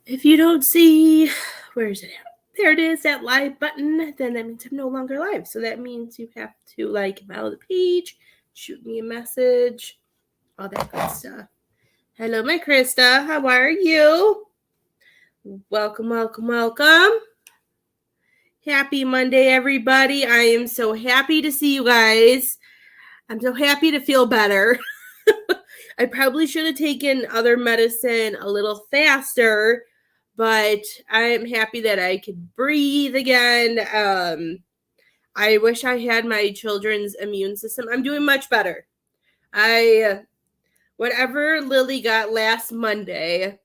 If you don't see, where is it at? There it is, that live button, then that means I'm no longer live. So that means you have to like follow the page, shoot me a message, all that good stuff. Hello, my Krista. How are you? Welcome, welcome, welcome. Happy Monday, everybody. I am so happy to see you guys. I'm so happy to feel better. I probably should have taken other medicine a little faster, but I am happy that I could breathe again. I wish I had my children's immune system. I'm doing much better. Whatever Lily got last Monday,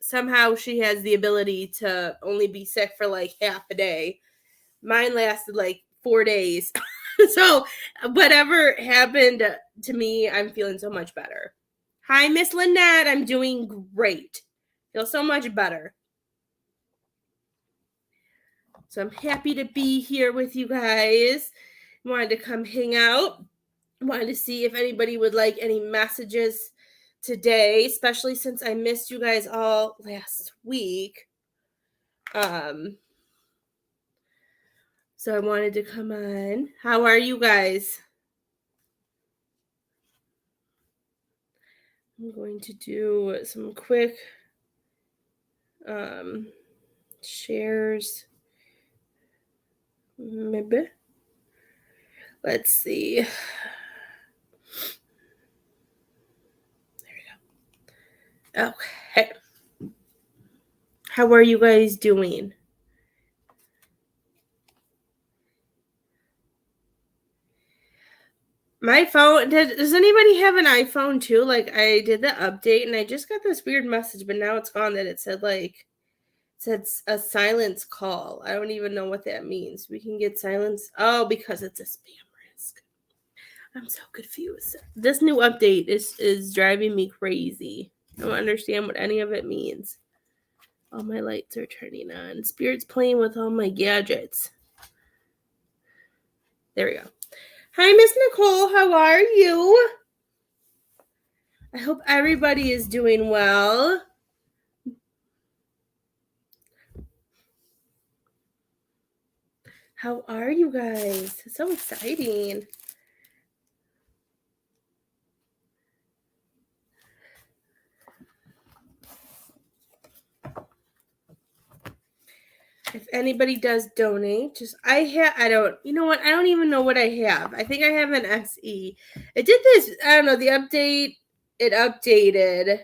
somehow she has the ability to only be sick for like half a day. Mine lasted like 4 days. So whatever happened to me, I'm feeling so much better. Hi, Miss Lynette. I'm doing great. Feel so much better. So I'm happy to be here with you guys. Wanted to come hang out. Wanted to see if anybody would like any messages today, especially since I missed you guys all last week. So I wanted to come on. How are you guys? I'm going to do some quick shares. Maybe. Let's see. There we go. Okay. How are you guys doing? My phone, does anybody have an iPhone too? Like, I did the update and I just got this weird message, but now it's gone that it said a silence call. I don't even know what that means. We can get silence. Oh, because it's a spam risk. I'm so confused. This new update is driving me crazy. I don't understand what any of it means. All my lights are turning on. Spirit's playing with all my gadgets. There we go. Hi, Miss Nicole. How are you? I hope everybody is doing well. How are you guys? It's so exciting. If anybody does donate, I don't even know what I have. I think I have an SE. It did this, I don't know, the update, it updated.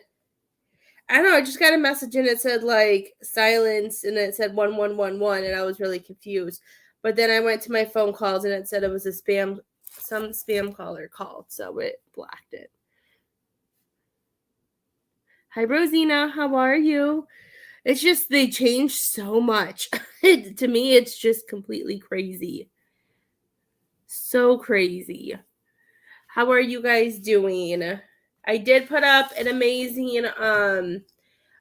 I don't know, I just got a message and it said like silence and it said 1111 and I was really confused. But then I went to my phone calls and it said it was some spam caller called, so it blocked it. Hi Rosina, how are you? It's just they changed so much. To me, it's just completely crazy. So crazy. How are you guys doing? I did put up an amazing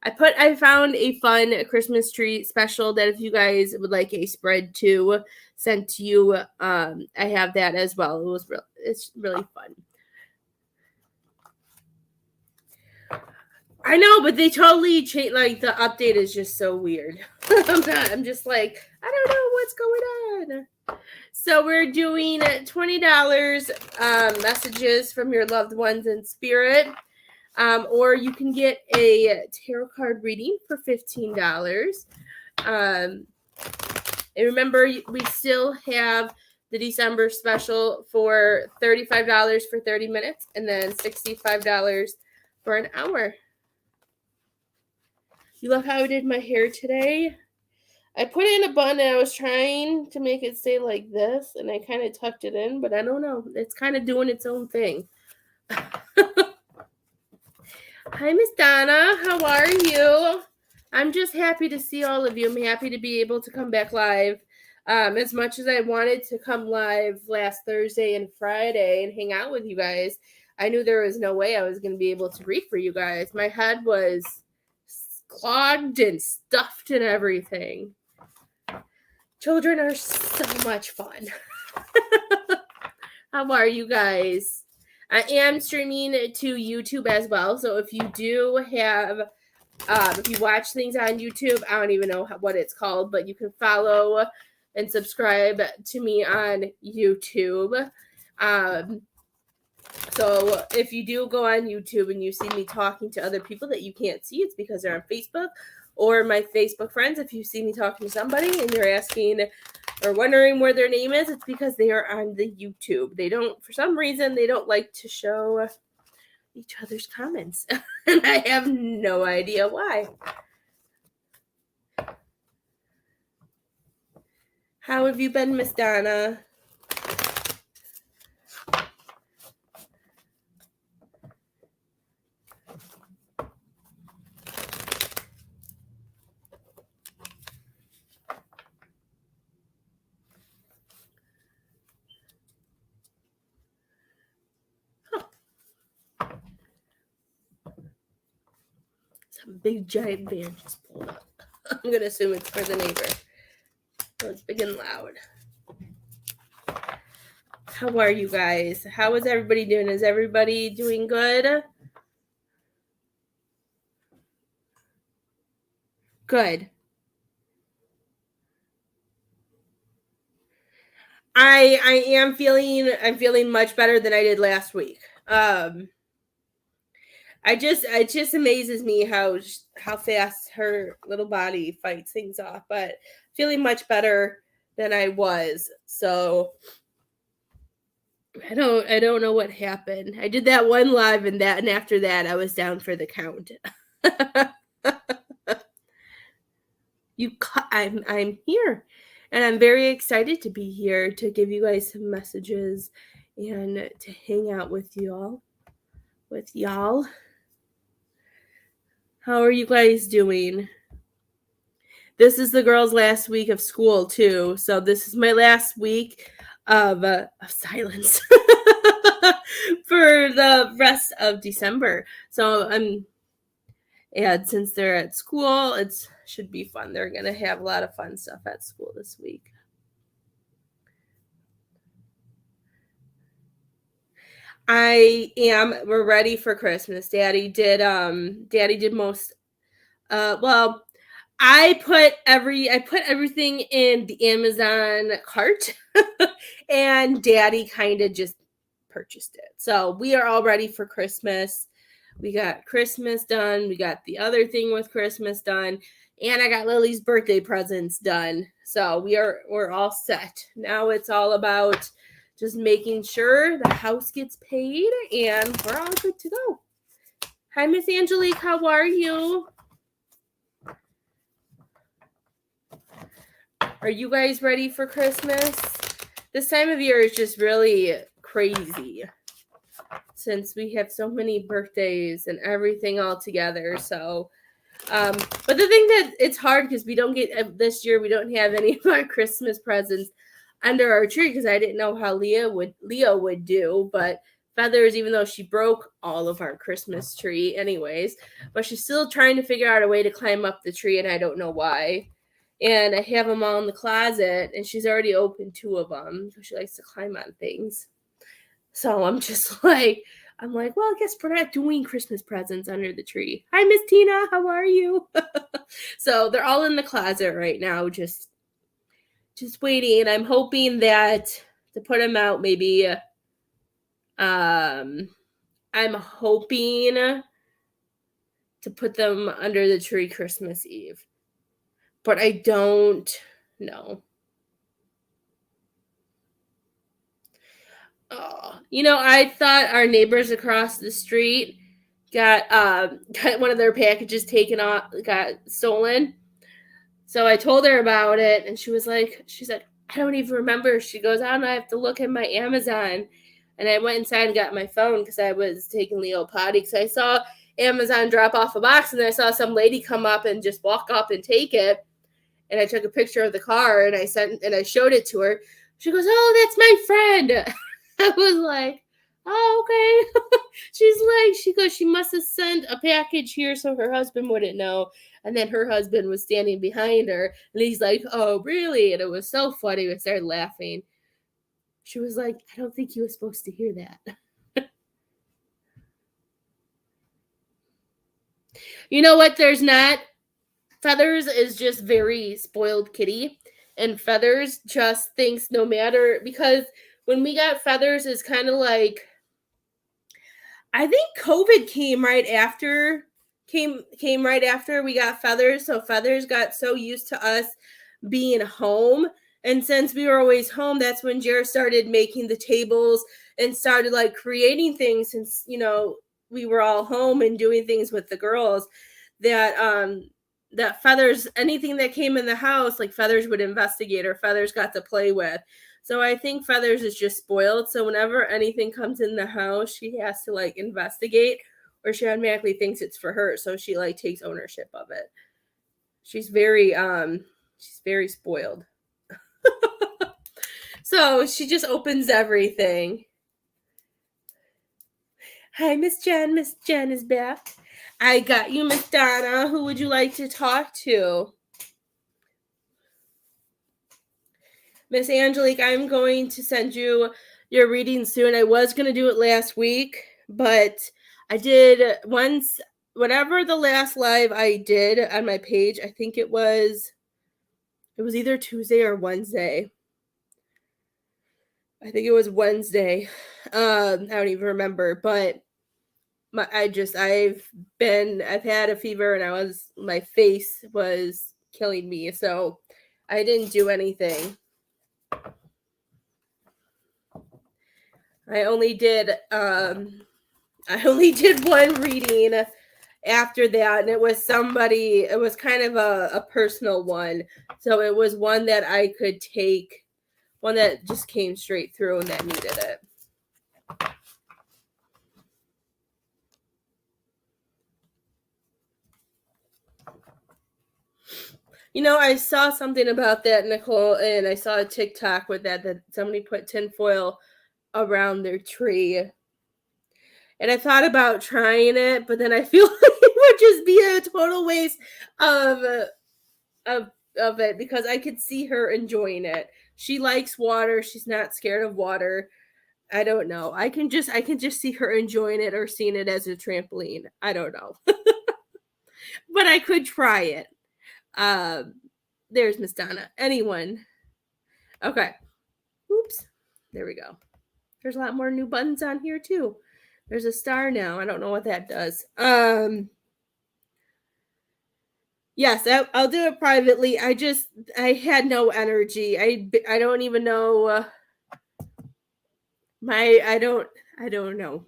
I found a fun Christmas tree special that if you guys would like a spread to sent to you, I have that as well. It's really fun. I know, but they totally changed. Like the update is just so weird. I'm just like, I don't know what's going on. So we're doing $20 messages from your loved ones in spirit, or you can get a tarot card reading for $15. And remember, we still have the December special for $35 for 30 minutes, and then $65 for an hour. You love how I did my hair today? I put it in a bun and I was trying to make it stay like this and I kind of tucked it in, but I don't know. It's kind of doing its own thing. Hi, Miss Donna. How are you? I'm just happy to see all of you. I'm happy to be able to come back live. As much as I wanted to come live last Thursday and Friday and hang out with you guys, I knew there was no way I was going to be able to read for you guys. My head was clogged and stuffed and everything. Children are so much fun. How are you guys? I am streaming to YouTube as well, so if you do have If you watch things on YouTube, I don't even know what it's called, but you can follow and subscribe to me on YouTube. So if you do go on YouTube and you see me talking to other people that you can't see, it's because they're on Facebook, or my Facebook friends. If you see me talking to somebody and you're asking or wondering where their name is, it's because they are on the YouTube. They don't, for some reason, they don't like to show each other's comments. And I have no idea why. How have you been, Miss Donna? Some big giant van just pulled up. I'm going to assume it's for the neighbor. So it's big and loud. How are you guys? How is everybody doing? Is everybody doing good? Good. I'm feeling much better than I did last week. It just amazes me how fast her little body fights things off, but feeling much better than I was. So I don't know what happened. I did that one live and after that I was down for the count. I'm here, and I'm very excited to be here to give you guys some messages and to hang out with y'all. How are you guys doing? This is the girls' last week of school too, so this is my last week of silence for the rest of December. So and since they're at school, it should be fun. They're gonna have a lot of fun stuff at school this week. We're ready for Christmas. Daddy did most well, I put everything in the Amazon cart and Daddy kind of just purchased it. So we are all ready for Christmas. We got Christmas done. We got the other thing with Christmas done. And I got Lily's birthday presents done. So we're all set. Now it's all about just making sure the house gets paid and we're all good to go. Hi, Miss Angelique. How are you? Are you guys ready for Christmas? This time of year is just really crazy since we have so many birthdays and everything all together. So, but the thing that it's hard because this year we don't have any of our Christmas presents under our tree because I didn't know how Leo would do. But Feathers, even though she broke all of our Christmas tree anyways, but she's still trying to figure out a way to climb up the tree, and I don't know why. And I have them all in the closet, and she's already opened 2 of them. She likes to climb on things. So I'm just like, well, I guess we're not doing Christmas presents under the tree. Hi, Miss Tina. How are you? So they're all in the closet right now, just waiting. And I'm hoping that to put them out, maybe, I'm hoping to put them under the tree Christmas Eve. But I don't know. Oh, I thought our neighbors across the street got one of their packages got stolen. So I told her about it, and she's like, I don't even remember. She goes, I don't know, I have to look at my Amazon. And I went inside and got my phone because I was taking Leo potty because I saw Amazon drop off a box, and then I saw some lady come up and just walk up and take it. And I took a picture of the car and I showed it to her. She goes, oh, that's my friend. I was like, oh, okay. She goes, she must have sent a package here so her husband wouldn't know. And then her husband was standing behind her. And he's like, oh, really? And it was so funny. We started laughing. She was like, I don't think you were supposed to hear that. You know what? There's not. Feathers is just very spoiled kitty. And Feathers just thinks no matter, because when we got Feathers is kind of like, I think COVID came right after we got Feathers. So Feathers got so used to us being home. And since we were always home, that's when Jared started making the tables and started like creating things, since, we were all home and doing things with the girls, that Feathers, anything that came in the house, like Feathers would investigate, or Feathers got to play with. So I think Feathers is just spoiled. So whenever anything comes in the house, she has to like investigate, or she automatically thinks it's for her. So she like takes ownership of it. She's very spoiled. So she just opens everything. Hi, Miss Jen. Miss Jen is back. I got you, Miss Donna. Who would you like to talk to? Miss Angelique, I'm going to send you your reading soon. I was going to do it last week, but I did once, whatever the last live I did on my page, I think it was either Tuesday or Wednesday. I think it was Wednesday. I don't even remember, but I've had a fever, and my face was killing me. So I didn't do anything. I only did one reading after that, and it was kind of a personal one. So it was one that I could take, one that just came straight through and that needed it. I saw something about that, Nicole, and I saw a TikTok with that somebody put tinfoil around their tree. And I thought about trying it, but then I feel like it would just be a total waste of it, because I could see her enjoying it. She likes water. She's not scared of water. I don't know. I can just see her enjoying it, or seeing it as a trampoline. I don't know. But I could try it. There's Miss Donna. Anyone? Okay. Oops. There we go. There's a lot more new buttons on here too. There's a star now. I don't know what that does. Yes, I'll do it privately. I had no energy. I don't even know. I don't know.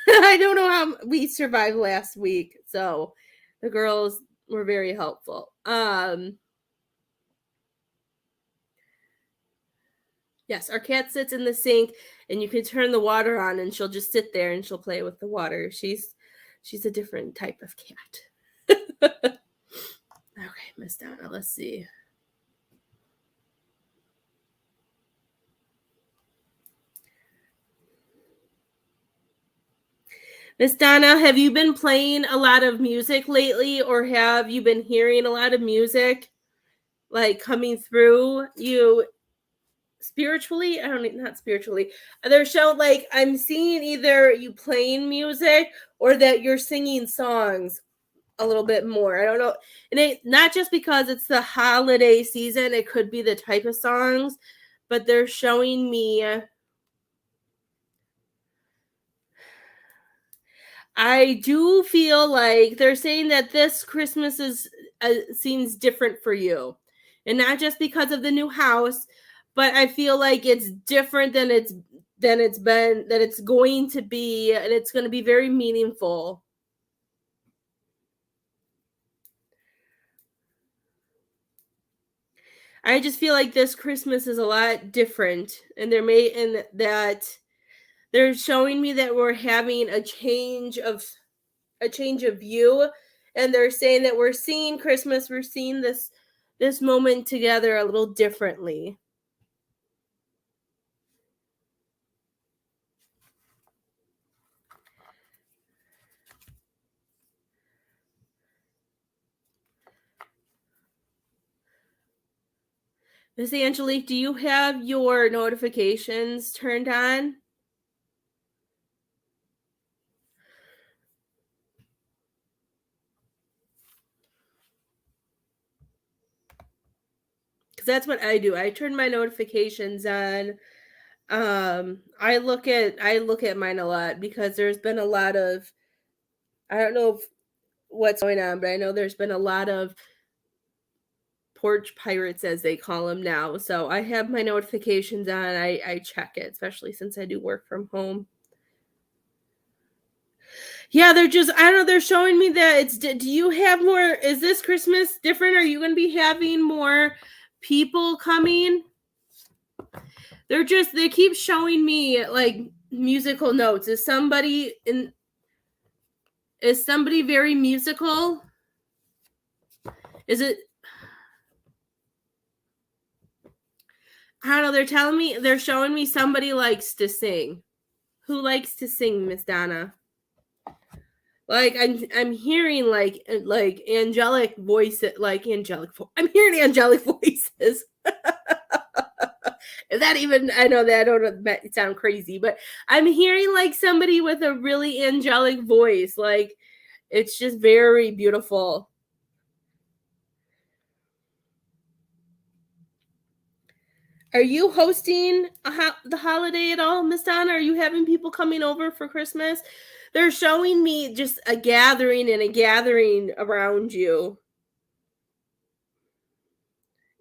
I don't know how we survived last week. So the girls were very helpful. Yes, our cat sits in the sink, and you can turn the water on, and she'll just sit there and she'll play with the water. She's a different type of cat. Okay, Miss Donna, let's see. Miss Donna, have you been playing a lot of music lately, or have you been hearing a lot of music like coming through you spiritually? Not spiritually. They're showing like I'm seeing either you playing music or that you're singing songs a little bit more. I don't know. And it not just because it's the holiday season, it could be the type of songs, but they're showing me. I do feel like they're saying that this Christmas seems different for you, and not just because of the new house, but I feel like it's different than it's going to be, and it's going to be very meaningful. I just feel like this Christmas is a lot different, and that they're showing me that we're having a change of view, and they're saying that we're seeing Christmas, we're seeing this moment together a little differently. Miss Angelique, do you have your notifications turned on? because that's what I do. I turn my notifications on. I look at mine a lot because there's been a lot of, I don't know what's going on, but I know there's been a lot of porch pirates as they call them now. So I have my notifications on. I check it, especially since I do work from home. Yeah, they're just, I don't know, they're showing me that it's, do you have more, is this Christmas different? Are you going to be having more people coming? They keep showing me like musical notes. Is somebody very musical? Is it, I don't know, they're showing me somebody likes to sing. Who likes to sing, Miss Donna? Like I'm hearing like angelic voices, I'm hearing angelic voices. Is that even, I know that I don't sound crazy, but I'm hearing like somebody with a really angelic voice. Like it's just very beautiful. Are you hosting the holiday at all, Miss Donna? Are you having people coming over for Christmas? They're showing me just a gathering and a gathering around you.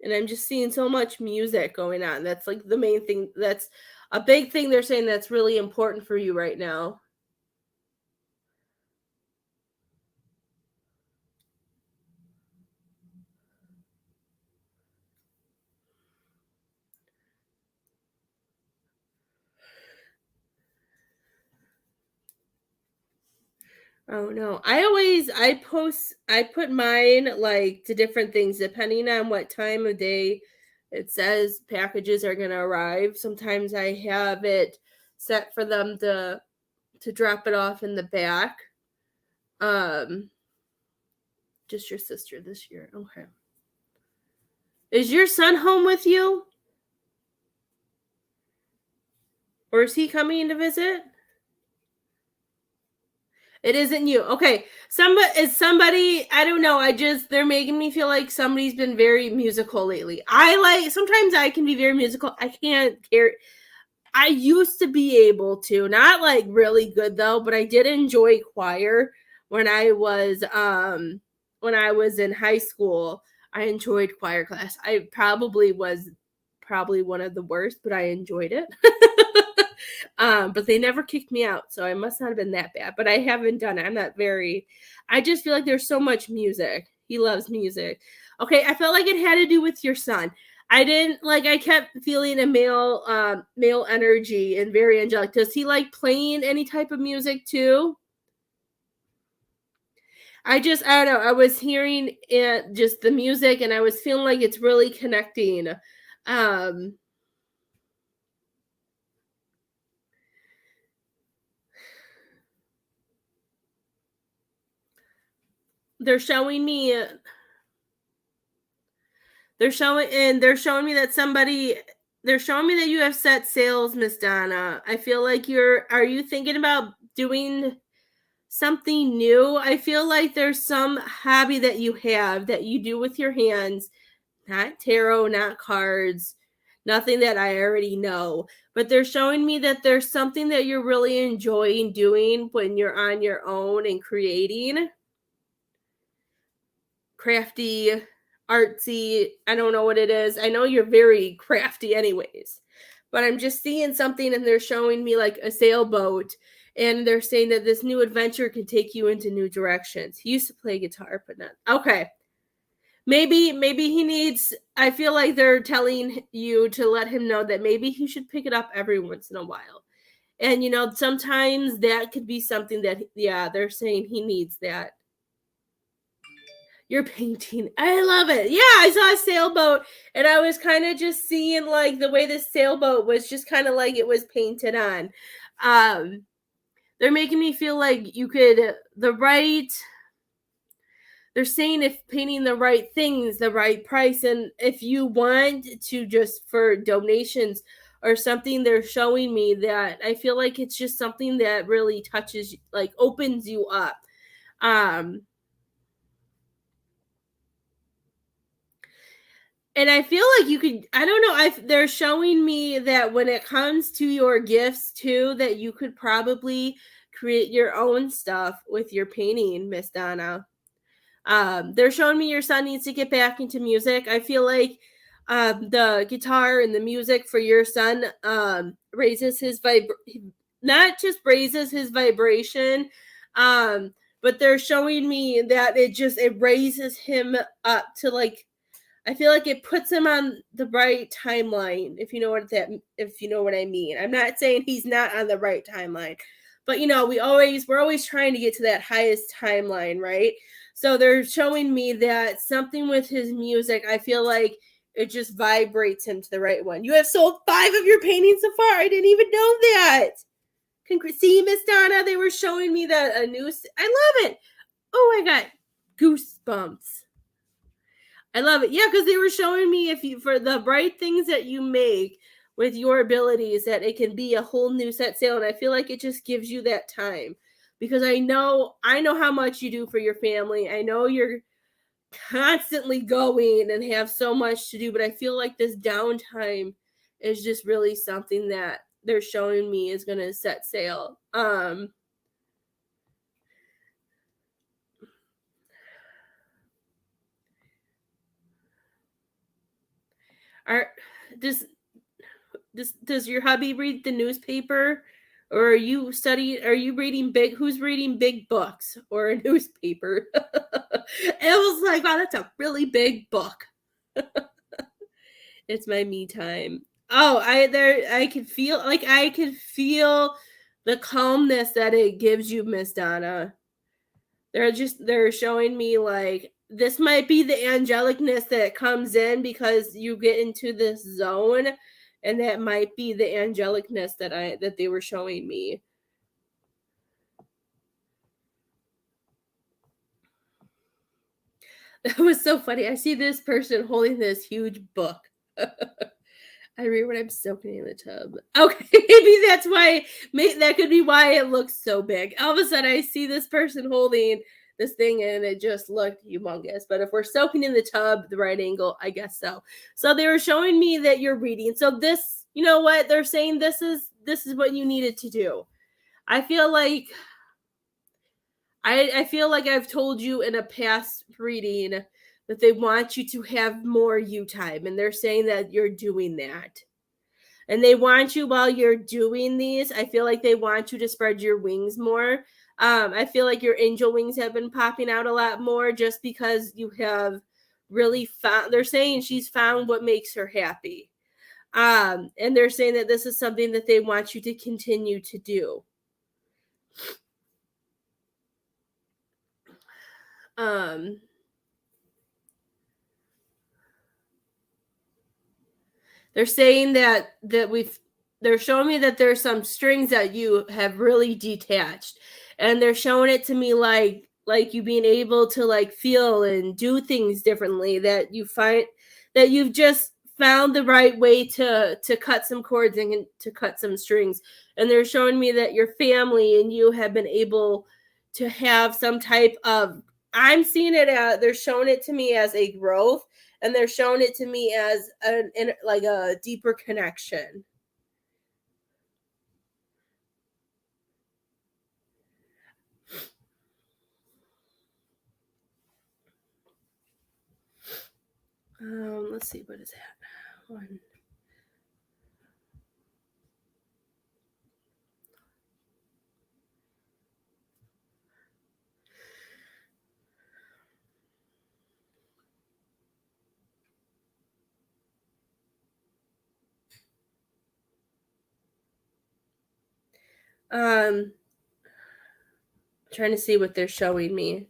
And I'm just seeing so much music going on. That's like the main thing. That's a big thing they're saying that's really important for you right now. Oh no. I put mine like to different things depending on what time of day it says packages are going to arrive. Sometimes I have it set for them to drop it off in the back. Um just your sister this year. Okay. Is your son home with you? Or is he coming to visit? It isn't you. Okay. Somebody, I don't know. They're making me feel like somebody's been very musical lately. Sometimes I can be very musical. I can't care. I used to be able to, not like really good though, but I did enjoy choir when I was in high school. I enjoyed choir class. I probably was one of the worst, but I enjoyed it. But they never kicked me out, so I must not have been that bad. But I haven't done it. I just feel like there's so much music. He loves music. Okay, I felt like it had to do with your son. I kept feeling a male energy and very angelic. Does he like playing any type of music too? I don't know. I was hearing it, just the music, and I was feeling like it's really connecting. Um, they're showing me they're showing me that you have set sales, Miss Donna. I feel like are you thinking about doing something new? I feel like there's some hobby that you have that you do with your hands, not tarot, not cards, nothing that I already know. But they're showing me that there's something that you're really enjoying doing when you're on your own and creating. Crafty, artsy. I don't know what it is. I know you're very crafty, anyways. But I'm just seeing something, and they're showing me like a sailboat, and they're saying that this new adventure can take you into new directions. He used to play guitar, but not. Okay. Maybe he needs, I feel like they're telling you to let him know that maybe he should pick it up every once in a while. And sometimes that could be something that, yeah, they're saying he needs that. You're painting. I love it. Yeah, I saw a sailboat, and I was kind of just seeing like the way this sailboat was just kind of like it was painted on. They're making me feel like you could they're saying if painting the right things, the right price, and if you want to just for donations or something, they're showing me that I feel like it's just something that really touches, like opens you up. And I feel like you could, I don't know, they're showing me that when it comes to your gifts too, that you could probably create your own stuff with your painting, Miss Donna. They're showing me your son needs to get back into music. I feel like the guitar and the music for your son raises his not just raises his vibration, um, but they're showing me that it raises him up to like, I feel like it puts him on the right timeline, if you know what I mean. I'm not saying he's not on the right timeline, but we're always trying to get to that highest timeline, right? So they're showing me that something with his music, I feel like it just vibrates him to the right one. You have sold 5 of your paintings so far. I didn't even know that. See, Miss Donna, they were showing me that I love it. Oh, I got goosebumps. I love it. Yeah, because they were showing me if you for the bright things that you make with your abilities, that it can be a whole new set sale. And I feel like it just gives you that time. Because I know how much you do for your family. I know you're constantly going and have so much to do, but I feel like this downtime is just really something that they're showing me is gonna set sale. Are does your hubby read the newspaper, or are you reading who's reading big books or a newspaper? It was like, wow, that's a really big book. It's my me time. Oh, I could feel the calmness that it gives you, Miss Donna. They're showing me like this might be the angelicness that comes in because you get into this zone, and that might be the angelicness that they were showing me. That was so funny. I see this person holding this huge book. I read when I'm soaking in the tub. Okay, maybe that's why. That could be why it looks so big. All of a sudden, I see this person holding this thing, and it just looked humongous. But if we're soaking in the tub, the right angle, I guess so. So they were showing me that you're reading. So this, you know what they're saying? This is what you needed to do. I feel like I feel like I've told you in a past reading that they want you to have more you time, and they're saying that you're doing that. And they want you, while you're doing these, I feel like they want you to spread your wings more. I feel like your angel wings have been popping out a lot more just because you have really found, they're saying she's found what makes her happy. And they're saying that this is something that they want you to continue to do. Um, They're saying they're showing me that there's some strings that you have really detached, and they're showing it to me like you being able to like feel and do things differently, that you find that you've just found the right way to cut some cords and to cut some strings. And they're showing me that your family and you have been able to have some type of, I'm seeing it as, they're showing it to me as a growth, and they're showing it to me as like a deeper connection. Let's see, what is that one? Trying to see what they're showing me.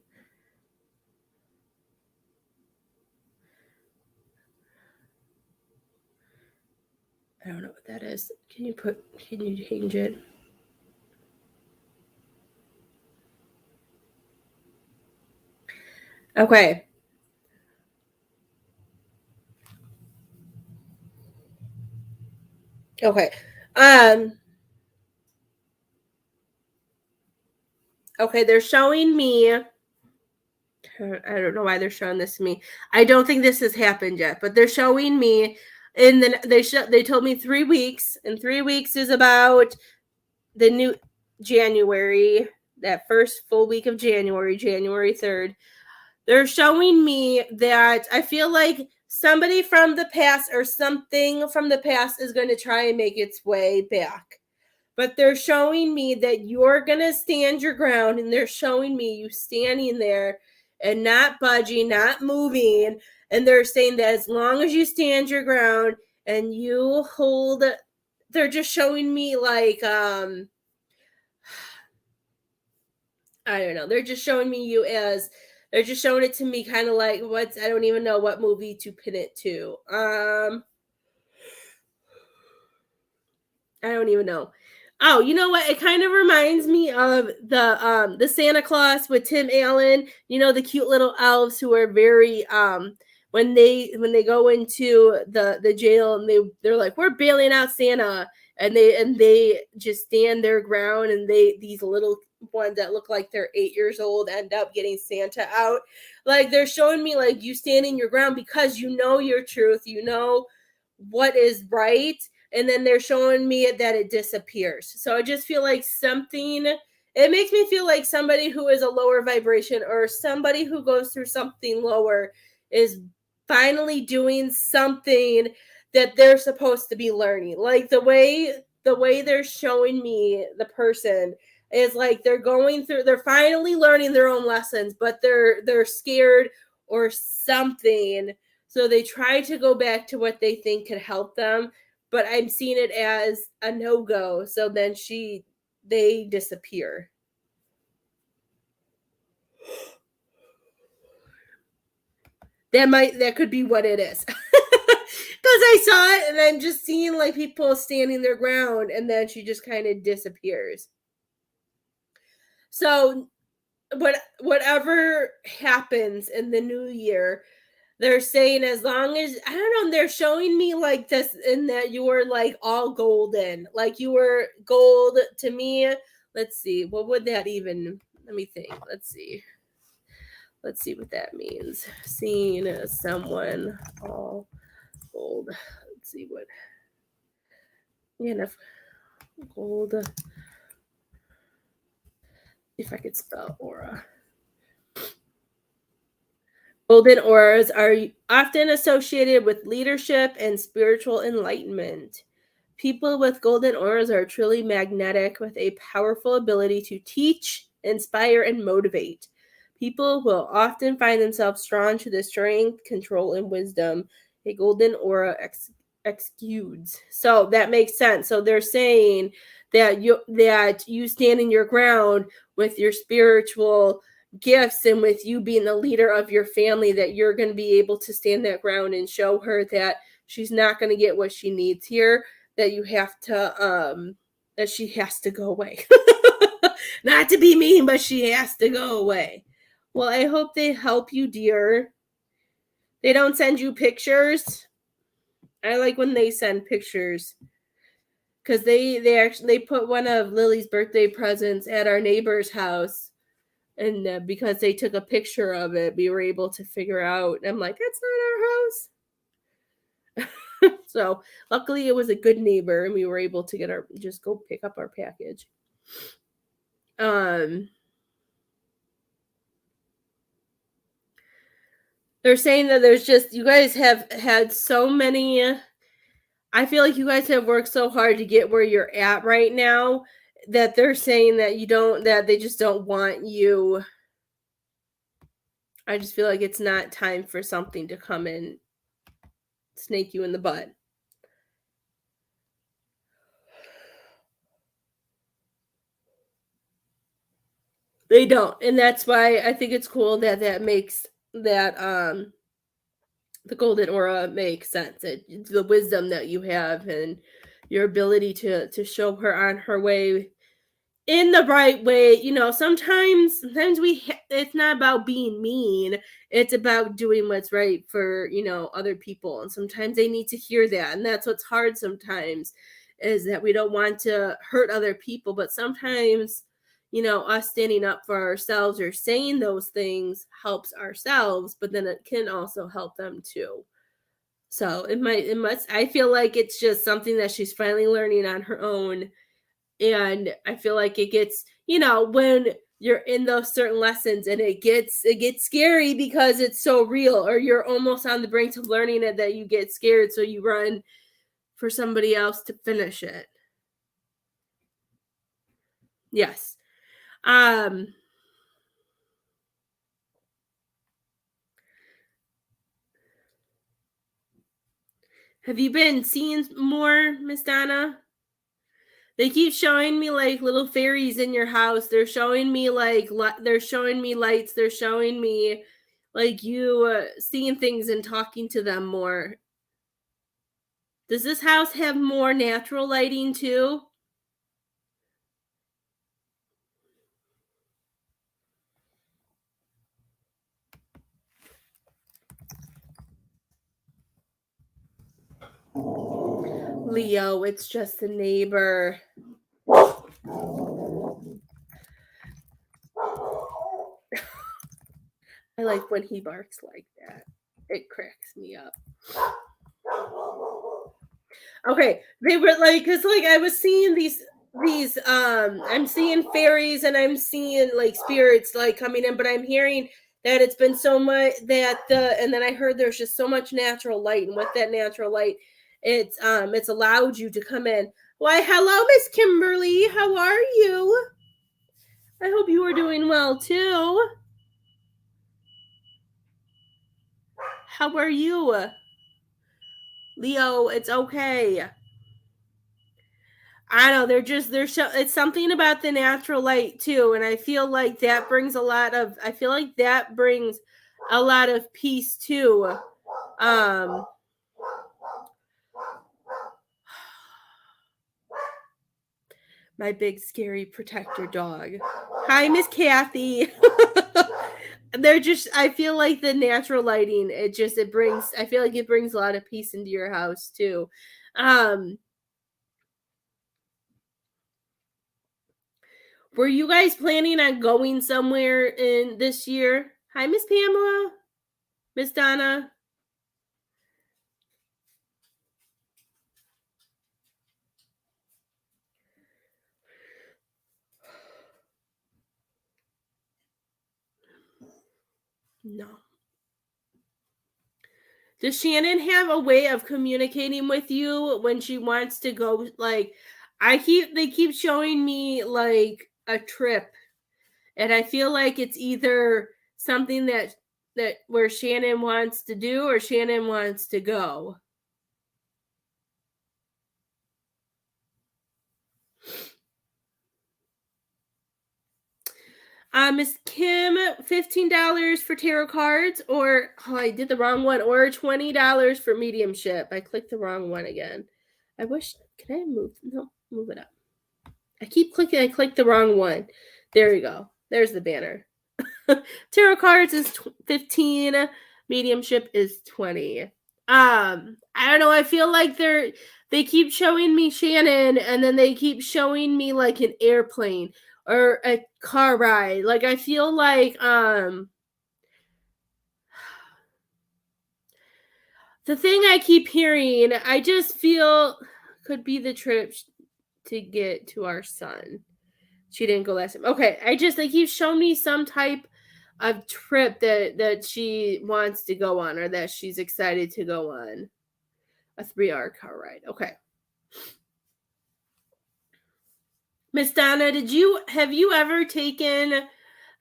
I don't know what that is. Can you change it? Okay. Okay. Um, okay, they're showing me I don't know why they're showing this to me. I don't think this has happened yet, but they're showing me, and then they told me 3 weeks, and 3 weeks is about the new January, that first full week of January, January 3rd. They're showing me that I feel like somebody from the past or something from the past is going to try and make its way back. But they're showing me that you're going to stand your ground, and they're showing me you standing there and not budging, not moving. And they're saying that as long as you stand your ground and you hold, they're just showing me like, I don't know. They're just showing me you as, they're just showing it to me kind of like I don't even know what movie to pin it to. I don't even know. Oh, you know what? It kind of reminds me of the Santa Claus with Tim Allen. You know, the cute little elves who are very when they go into the jail, and they're like, we're bailing out Santa, and they just stand their ground, and these little ones that look like they're 8 years old end up getting Santa out. Like, they're showing me like you standing your ground because you know your truth, you know what is right, and then they're showing me that it disappears. So I just feel like something, it makes me feel like somebody who is a lower vibration or somebody who goes through something lower is finally doing something that they're supposed to be learning. Like the way they're showing me the person is like they're finally learning their own lessons, but they're scared or something. So they try to go back to what they think could help them, but I'm seeing it as a no-go. So then they disappear. That could be what it is. Because I saw it and I'm just seeing like people standing their ground, and then she just kind of disappears. So whatever happens in the new year, they're saying as long as, I don't know, they're showing me like this, in that you were like all golden, like you were gold to me. Let's see, what would that even, let me think. Let's see what that means. Seeing someone all gold. Let's see what, gold, if I could spell aura. Golden auras are often associated with leadership and spiritual enlightenment. People with golden auras are truly magnetic, with a powerful ability to teach, inspire, and motivate. People will often find themselves drawn to the strength, control, and wisdom a golden aura exudes. So that makes sense. So they're saying that you stand in your ground with your spiritual gifts, and with you being the leader of your family, that you're going to be able to stand that ground and show her that she's not going to get what she needs here, that you have to that she has to go away. Not to be mean, but she has to go away. Well, I hope they help you, dear. They don't send you pictures. I like when they send pictures, because they put one of Lily's birthday presents at our neighbor's house. And because they took a picture of it, we were able to figure out. I'm like, that's not our house. So luckily, it was a good neighbor, and we were able to just go pick up our package. They're saying that there's just, you guys have had so many. I feel like you guys have worked so hard to get where you're at right now, that they're saying that they just don't want you. I just feel like it's not time for something to come and snake you in the butt. They don't. And that's why I think it's cool that makes that the golden aura makes sense. The wisdom that you have, and your ability to show her on her way in the right way. Sometimes it's not about being mean. It's about doing what's right for, other people. And sometimes they need to hear that. And that's what's hard sometimes, is that we don't want to hurt other people. But sometimes, us standing up for ourselves or saying those things helps ourselves, but then it can also help them too. So it must, I feel like it's just something that she's finally learning on her own. And I feel like it gets, when you're in those certain lessons and it gets scary because it's so real, or you're almost on the brink of learning it, that you get scared, so you run for somebody else to finish it. Yes. Have you been seeing more, Miss Donna? They keep showing me like little fairies in your house. They're showing me like they're showing me lights. They're showing me like you seeing things and talking to them more. Does this house have more natural lighting too? Leo, it's just a neighbor. I like when he barks like that. It cracks me up. Okay, they were like, because like I was seeing these I'm seeing fairies and I'm seeing like spirits like coming in, but I'm hearing that it's been so much that and then I heard there's just so much natural light, and with that natural light, it's allowed you to come in. Why, hello, Miss Kimberly, how are you? I hope you are doing well too. How are you? Leo, it's okay. I know it's something about the natural light too, and I feel like that brings a lot of peace too. My big scary protector dog. Hi, Miss Kathy. I feel like the natural lighting, I feel like it brings a lot of peace into your house too. Were you guys planning on going somewhere in this year? Hi, Miss Pamela. Miss Donna. No. Does Shannon have a way of communicating with you when she wants to go? Like, they keep showing me like a trip, and I feel like it's either something that where Shannon wants to do or Shannon wants to go. Miss Kim, $15 for tarot cards, or I did the wrong one, or $20 for mediumship. I clicked the wrong one again. I wish. Can I move it up? I keep clicking. I clicked the wrong one. There we go. There's the banner. Tarot cards is 15. Mediumship is 20. I don't know. I feel like they keep showing me Shannon, and then they keep showing me like an airplane or a car ride. Like I feel like the thing I keep hearing, I just feel could be the trip to get to our son. She didn't go last time. Okay, they keep showing me some type of trip that she wants to go on, or that she's excited to go on. A 3-hour car ride. Okay. Miss Donna, have you ever taken,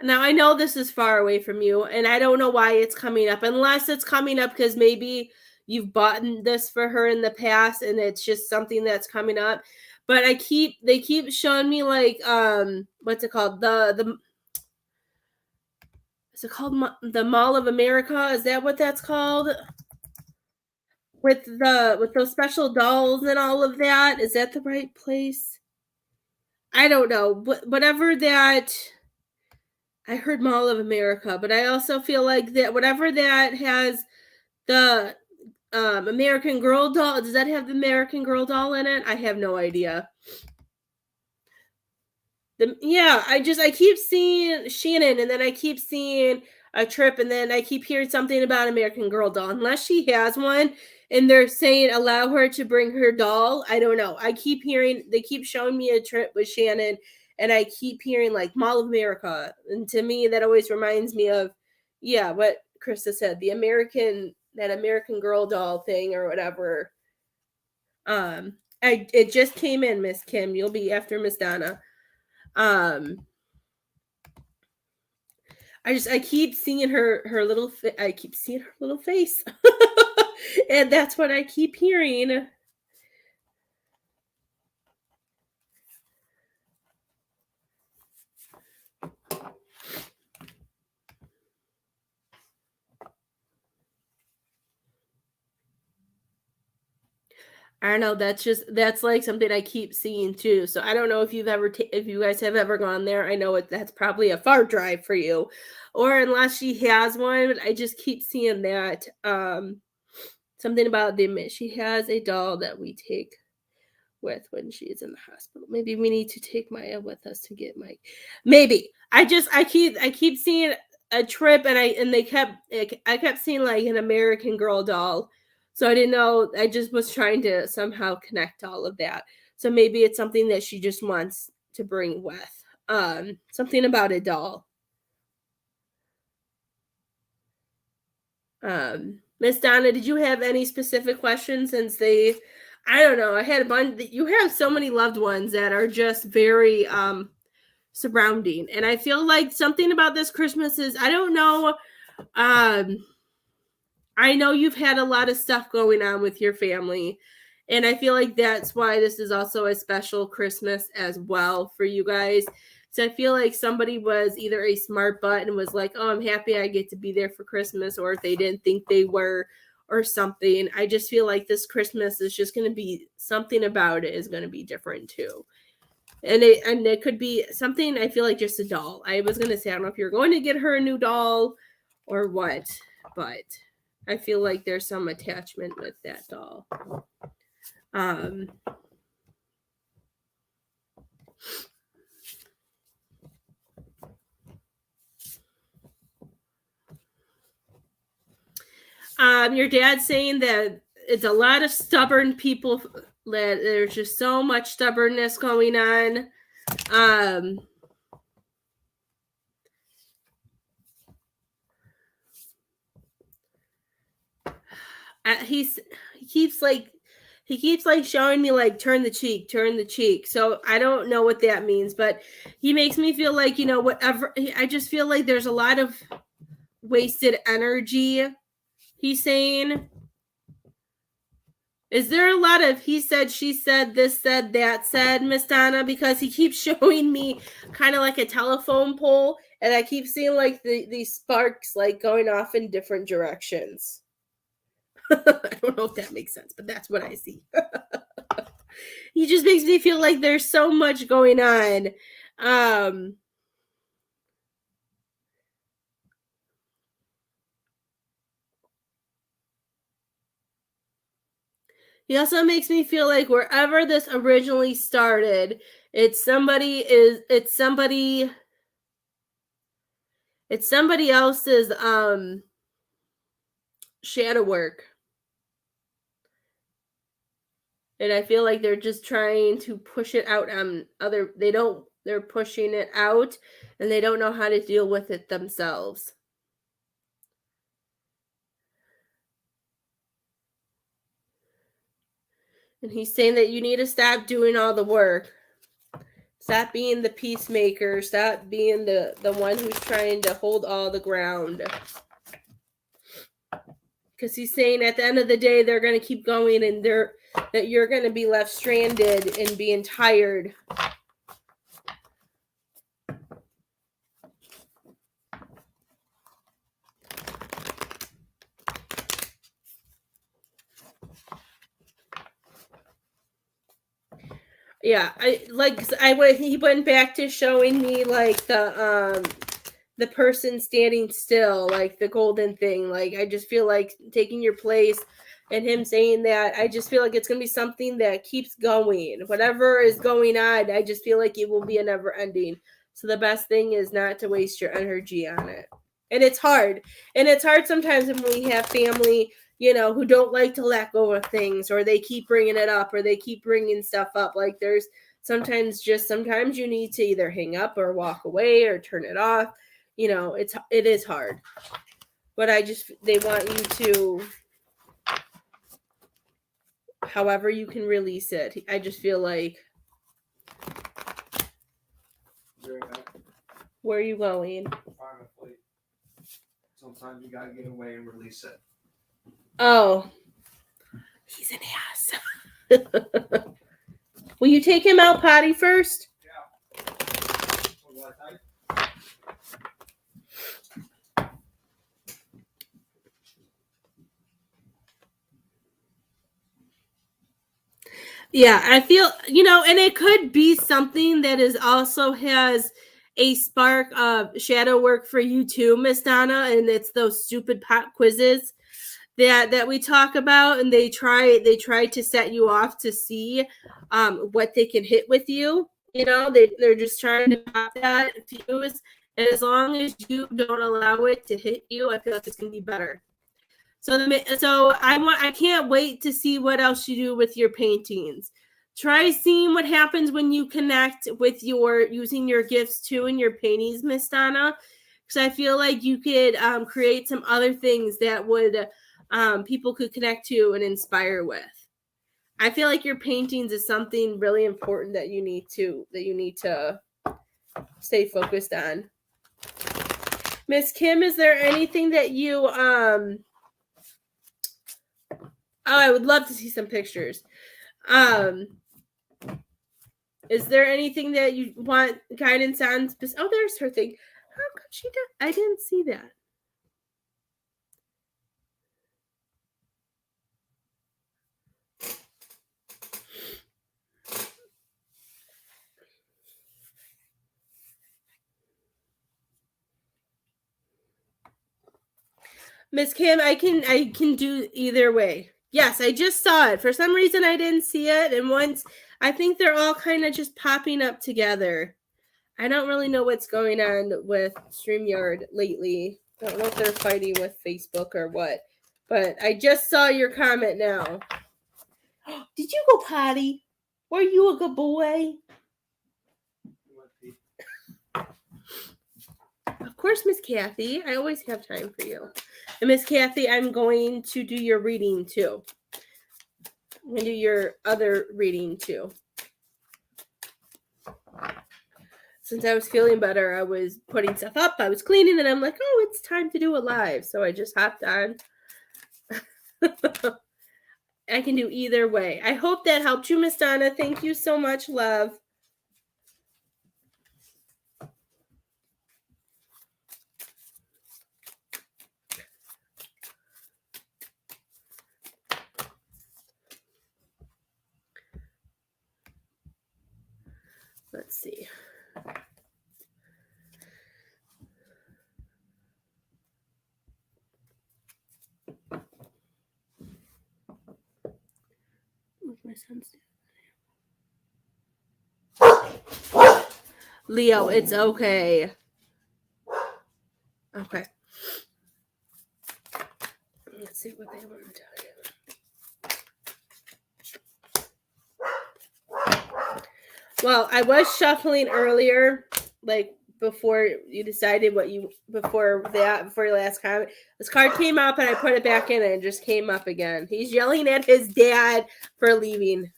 now I know this is far away from you, and I don't know why it's coming up, unless it's coming up because maybe you've bought this for her in the past and it's just something that's coming up. But they keep showing me like what's it called? Is it called the Mall of America? Is that what that's called? With those special dolls and all of that? Is that the right place? I don't know. Whatever that, I heard Mall of America, but I also feel like that whatever that has the American Girl doll. Does that have the American Girl doll in it? I have no idea. I keep seeing Shannon, and then I keep seeing a trip, and then I keep hearing something about American Girl doll. Unless she has one, and they're saying allow her to bring her doll. I don't know. I keep hearing they keep showing me a trip with Shannon, and I keep hearing like Mall of America, and to me that always reminds me of what Krista said, that American Girl doll thing or whatever. It just came in, Miss Kim. You'll be after Miss Donna. I keep seeing her little I keep seeing her little face. And that's what I keep hearing. I don't know. That's like something I keep seeing too. So I don't know if if you guys have ever gone there. I know that's probably a far drive for you, or unless she has one. But I just keep seeing that. Something about she has a doll that we take with when she's in the hospital. Maybe we need to take Maya with us to get Mike. Maybe. I keep seeing a trip, and I kept seeing like an American Girl doll. So I didn't know. I just was trying to somehow connect all of that. So maybe it's something that she just wants to bring with. Something about a doll. Miss Donna, did you have any specific questions since I don't know, I had a bunch. You have so many loved ones that are just very surrounding, and I feel like something about this Christmas is, I don't know, I know you've had a lot of stuff going on with your family, and I feel like that's why this is also a special Christmas as well for you guys. So I feel like somebody was either a smart butt and was like, oh, I'm happy I get to be there for Christmas, or if they didn't think they were or something. I just feel like this Christmas is just going to be, something about it is going to be different too. And it could be something, I feel like just a doll. I was going to say, I don't know if you're going to get her a new doll or what, but I feel like there's some attachment with that doll. Your dad's saying that it's a lot of stubborn people, that there's just so much stubbornness going on. He keeps like showing me like turn the cheek. So I don't know what that means, but he makes me feel like, whatever. I just feel like there's a lot of wasted energy. He's saying, is there a lot of he said, she said, this said, that said, Miss Donna? Because he keeps showing me kind of like a telephone pole, and I keep seeing like these sparks like going off in different directions. I don't know if that makes sense, but that's what I see. He just makes me feel like there's so much going on. He also makes me feel like wherever this originally started, it's somebody else's shadow work. And I feel like they're just trying to push it out on they're pushing it out, and they don't know how to deal with it themselves. And he's saying that you need to stop doing all the work. Stop being the peacemaker. Stop being the one who's trying to hold all the ground. Because he's saying at the end of the day, they're going to keep going, and that you're going to be left stranded and being tired. Yeah, he went back to showing me like the person standing still, like the golden thing. Like I just feel like taking your place, and him saying that, I just feel like it's going to be something that keeps going. Whatever is going on, I just feel like it will be a never ending. So the best thing is not to waste your energy on it. And it's hard. And it's hard sometimes when we have family, who don't like to let go of things, or they keep bringing it up, or they keep bringing stuff up. Like there's sometimes you need to either hang up or walk away or turn it off. It is hard. But they want you to, however you can release it. I just feel like, where are you going? Sometimes you gotta get away and release it. Oh, he's an ass. Will you take him out potty first? Yeah, I feel, and it could be something that is also has a spark of shadow work for you too, Miss Donna, and it's those stupid pop quizzes that we talk about, and they try to set you off to see what they can hit with you. They're just trying to pop that fuse, and as long as you don't allow it to hit you, I feel like it's gonna be better. So I can't wait to see what else you do with your paintings. Try seeing what happens when you connect with using your gifts too in your paintings, Miss Donna, because I feel like you could create some other things that would people could connect to and inspire with. I feel like your paintings is something really important that you need to stay focused on. Miss Kim, is there anything that you I would love to see some pictures. Is there anything that you want guidance on? Oh, there's her thing. How come she did? I didn't see that. Miss Kim, I can do either way. Yes, I just saw it. For some reason, I didn't see it. And once, I think they're all kind of just popping up together. I don't really know what's going on with StreamYard lately. I don't know if they're fighting with Facebook or what. But I just saw your comment now. Did you go potty? Were you a good boy? Of course, Miss Kathy. I always have time for you. And Miss Kathy, I'm going to do your reading too. I'm going to do your other reading too. Since I was feeling better, I was putting stuff up. I was cleaning, and I'm like, oh, it's time to do a live. So I just hopped on. I can do either way. I hope that helped you, Miss Donna. Thank you so much, love. Let's see. What's my son's doing? Leo, it's okay. Okay. Let's see what they want to tell you. Well, I was shuffling earlier, like before you decided before your last comment. This card came up and I put it back in and it just came up again. He's yelling at his dad for leaving.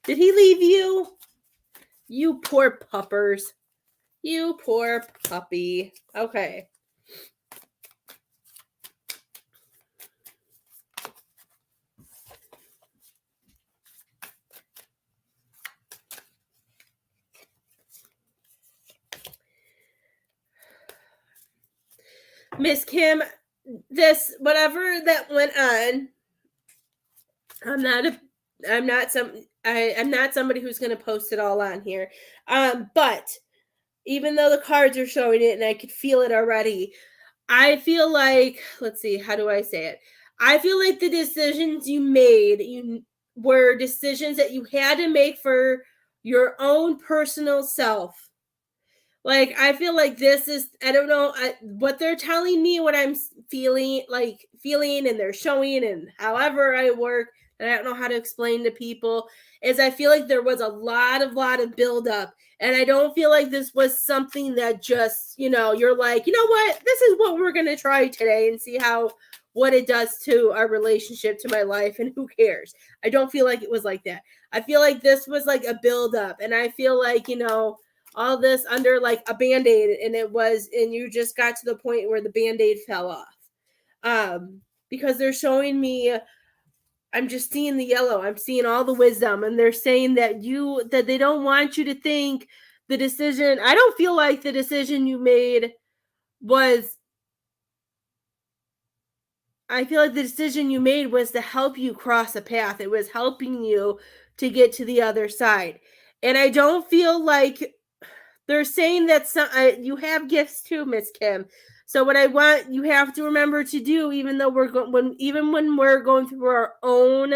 Did he leave you? You poor puppers. You poor puppy. Okay. Miss Kim, this whatever that went on, I'm not somebody who's going to post it all on here. But even though the cards are showing it and I could feel it already, I feel like, let's see, how do I say it? I feel like the decisions you made were decisions that you had to make for your own personal self. Like, I feel like this is, I don't know, what they're telling me, what I'm feeling, and they're showing, and however I work, and I don't know how to explain to people, is I feel like there was a lot of buildup. And I don't feel like this was something that just, you're like, you know what, this is what we're going to try today and see what it does to our relationship, to my life, and who cares. I don't feel like it was like that. I feel like this was like a buildup. And I feel like, all this under like a band-aid, and you just got to the point where the band-aid fell off. Because they're showing me, I'm just seeing the yellow, I'm seeing all the wisdom, and they're saying that they don't want you to think the decision, I don't feel like the decision you made was, I feel like the decision you made was to help you cross a path. It was helping you to get to the other side. And I don't feel like they're saying that you have gifts too, Miss Kim. So what I want you have to remember to do, even though when we're going through our own,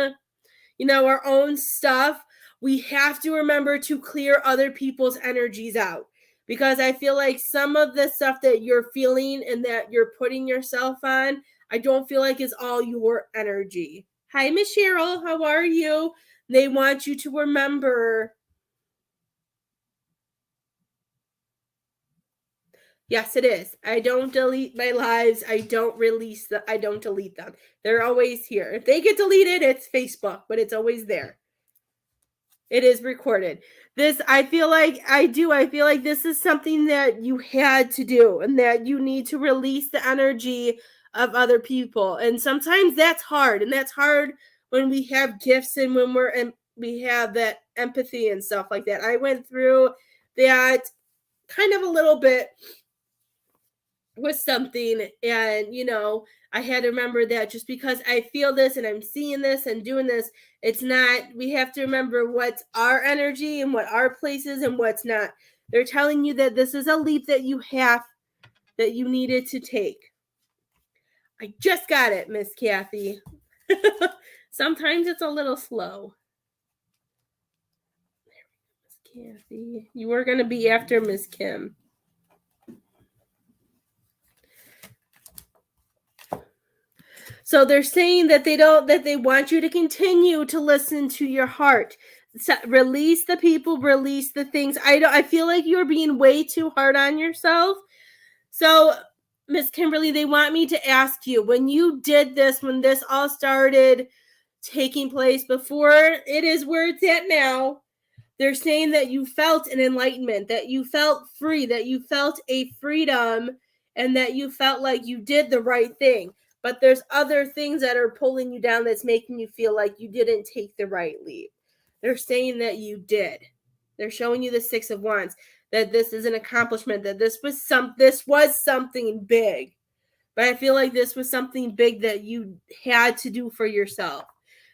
our own stuff, we have to remember to clear other people's energies out. Because I feel like some of the stuff that you're feeling and that you're putting yourself on, I don't feel like is all your energy. Hi, Miss Cheryl. How are you? They want you to remember. Yes, it is. I don't delete my lives. I don't delete them. They're always here. If they get deleted, it's Facebook, but it's always there. It is recorded. I feel like this is something that you had to do, and that you need to release the energy of other people. And sometimes that's hard. And that's hard when we have gifts and when we have that empathy and stuff like that. I went through that kind of a little bit with something, and I had to remember that just because I feel this and I'm seeing this and doing this, it's not, we have to remember what's our energy and what our place is and what's not. They're telling you that this is a leap that you needed to take. I just got it, Miss Kathy. Sometimes it's a little slow. Miss Kathy, you were going to be after Miss Kim. So they're saying that they want you to continue to listen to your heart. So release the people, release the things. I feel like you're being way too hard on yourself. So, Miss Kimberly, they want me to ask you, when you did this, when this all started taking place, before it is where it's at now, they're saying that you felt an enlightenment, that you felt free, that you felt a freedom, and that you felt like you did the right thing. But there's other things that are pulling you down that's making you feel like you didn't take the right leap. They're saying that you did. They're showing you the Six of Wands, that this is an accomplishment, that this was something big. But I feel like this was something big that you had to do for yourself.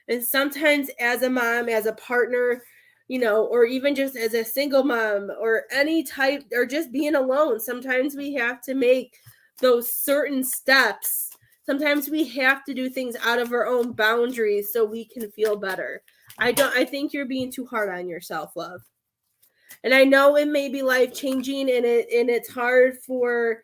And sometimes as a mom, as a partner, or even just as a single mom, or any type, or just being alone, sometimes we have to make those certain steps. Sometimes we have to do things out of our own boundaries so we can feel better. I think you're being too hard on yourself, love. And I know it may be life-changing, and it's hard for,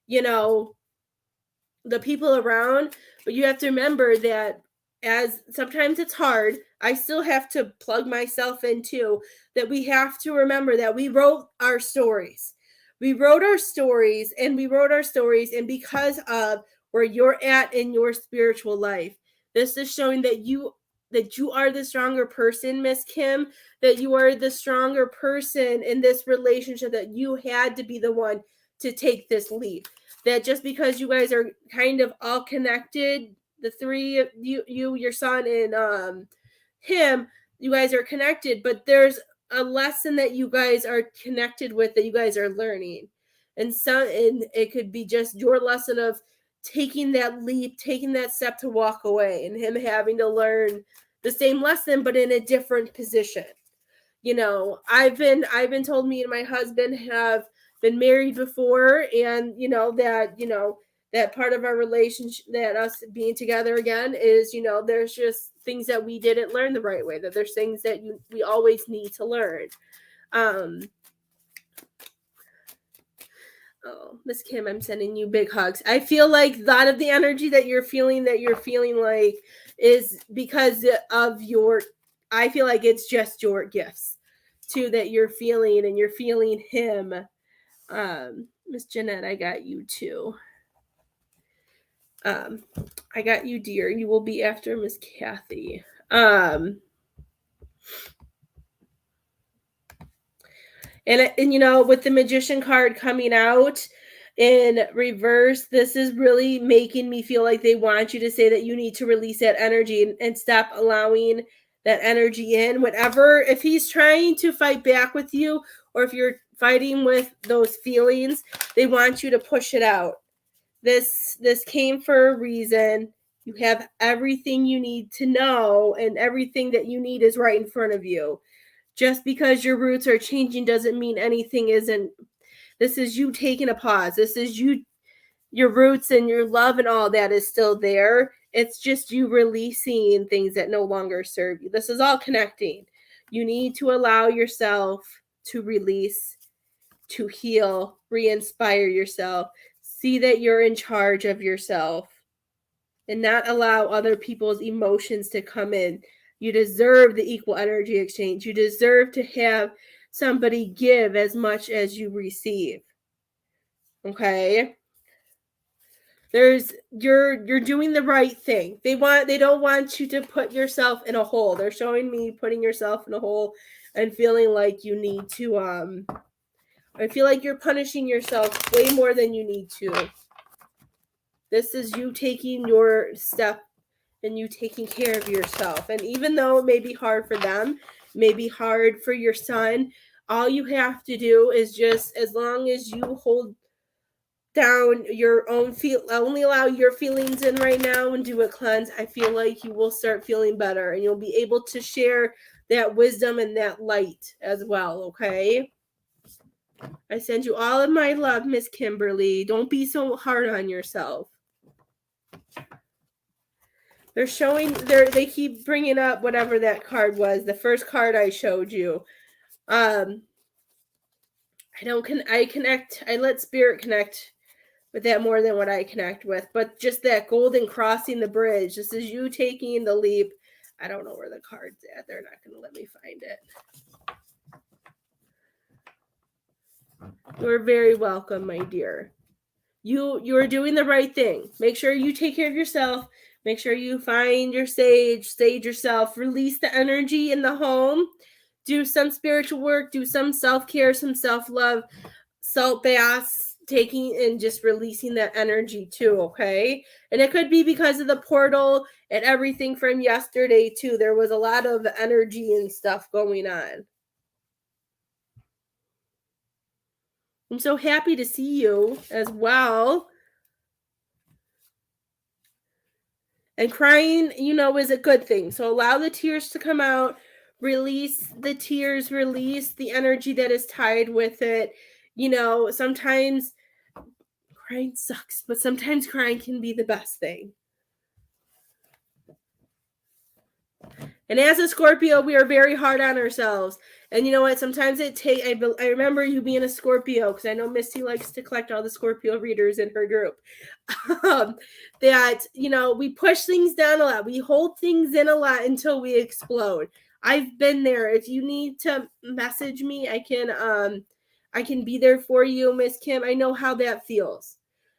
the people around, but you have to remember that as sometimes it's hard, I still have to plug myself in too, that we have to remember that we wrote our stories. We wrote our stories, and because of where you're at in your spiritual life, this is showing that you are the stronger person, Miss Kim, that you are the stronger person in this relationship, that you had to be the one to take this leap. That just because you guys are kind of all connected, the three of you, your son, and him, you guys are connected, but there's a lesson that you guys are connected with, that you guys are learning. And it could be just your lesson of taking that leap, taking that step to walk away, and him having to learn the same lesson, but in a different position. I've been told, me and my husband have been married before, and that that part of our relationship, that us being together again is, there's just things that we didn't learn the right way, that there's things that we always need to learn. Oh, Miss Kim, I'm sending you big hugs. I feel like a lot of the energy that you're feeling like is because of I feel like it's just your gifts too that you're feeling, and you're feeling him. Miss Jeanette, I got you too. I got you, dear. You will be after Miss Kathy. And with the Magician card coming out in reverse, this is really making me feel like they want you to say that you need to release that energy and stop allowing that energy in. If he's trying to fight back with you, or if you're fighting with those feelings, they want you to push it out. This came for a reason. You have everything you need to know, and everything that you need is right in front of you. Just because your roots are changing doesn't mean anything isn't. This is you taking a pause. This is your roots and your love and all that is still there. It's just you releasing things that no longer serve you. This is all connecting. You need to allow yourself to release, to heal, re-inspire yourself. See that you're in charge of yourself and not allow other people's emotions to come in. You deserve the equal energy exchange. You deserve to have somebody give as much as you receive. Okay? You're doing the right thing. They don't want you to put yourself in a hole. They're showing me putting yourself in a hole and feeling like you need to I feel like you're punishing yourself way more than you need to. This is you taking your step and you taking care of yourself. And even though it may be hard for them, may be hard for your son, all you have to do is just, as long as you hold down your own only allow your feelings in right now and do a cleanse, I feel like you will start feeling better, and you'll be able to share that wisdom and that light as well. Okay? I send you all of my love, Miss Kimberly. Don't be so hard on yourself. They're showing, they keep bringing up whatever that card was, the first card I showed you. I let spirit connect with that more than what I connect with. But just that golden crossing the bridge, this is you taking the leap. I don't know where the card's at. They're not going to let me find it. You're very welcome, my dear. You are doing the right thing. Make sure you take care of yourself. Make sure you find your sage yourself, release the energy in the home, do some spiritual work, do some self-care, some self-love, salt baths, taking and just releasing that energy too, okay? And it could be because of the portal and everything from yesterday too. There was a lot of energy and stuff going on. I'm so happy to see you as well. And crying, is a good thing. So allow the tears to come out, release the tears, release the energy that is tied with it. Sometimes crying sucks, but sometimes crying can be the best thing. And as a Scorpio, we are very hard on ourselves. And you know what? Sometimes I remember you being a Scorpio, because I know Misty likes to collect all the Scorpio readers in her group. That, we push things down a lot. We hold things in a lot until we explode. I've been there. If you need to message me, I can be there for you, Miss Kim. I know how that feels.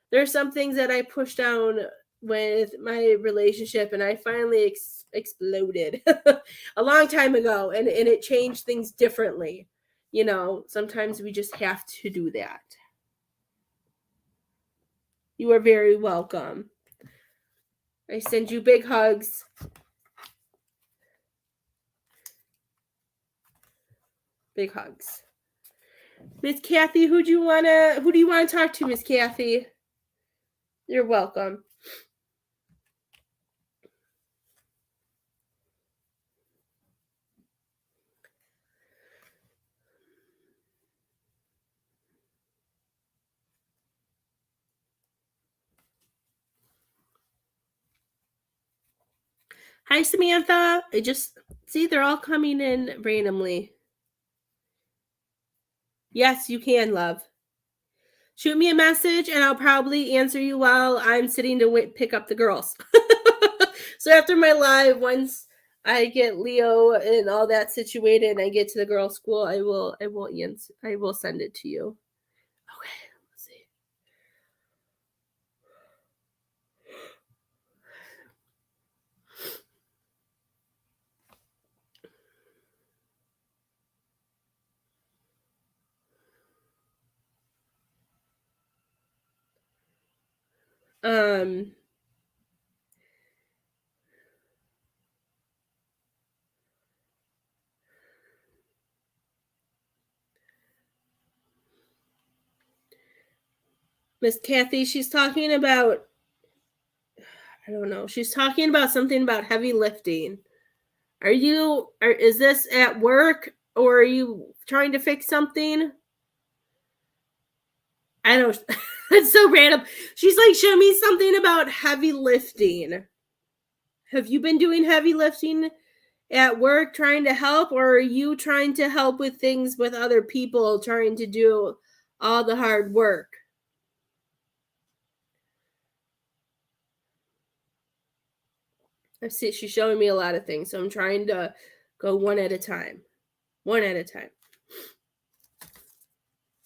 There's some things that I push down with my relationship, and I finally exploded a long time ago, and it changed things differently. Sometimes we just have to do that. You are very welcome. I send you big hugs. Big hugs. Miss Kathy, who do you want to talk to, Miss Kathy? You're welcome. Hi, Samantha. See, they're all coming in randomly. Yes, you can, love. Shoot me a message and I'll probably answer you while I'm sitting to pick up the girls. So after my live, once I get Leo and all that situated and I get to the girls' school, I will send it to you. Okay, let's see. Miss Kathy, she's talking about, I don't know, she's talking about something about heavy lifting. Is this at work or are you trying to fix something? I don't, it's so random. She's like, show me something about heavy lifting. Have you been doing heavy lifting at work trying to help, or are you trying to help with things with other people trying to do all the hard work? I see she's showing me a lot of things, so I'm trying to go one at a time. One at a time.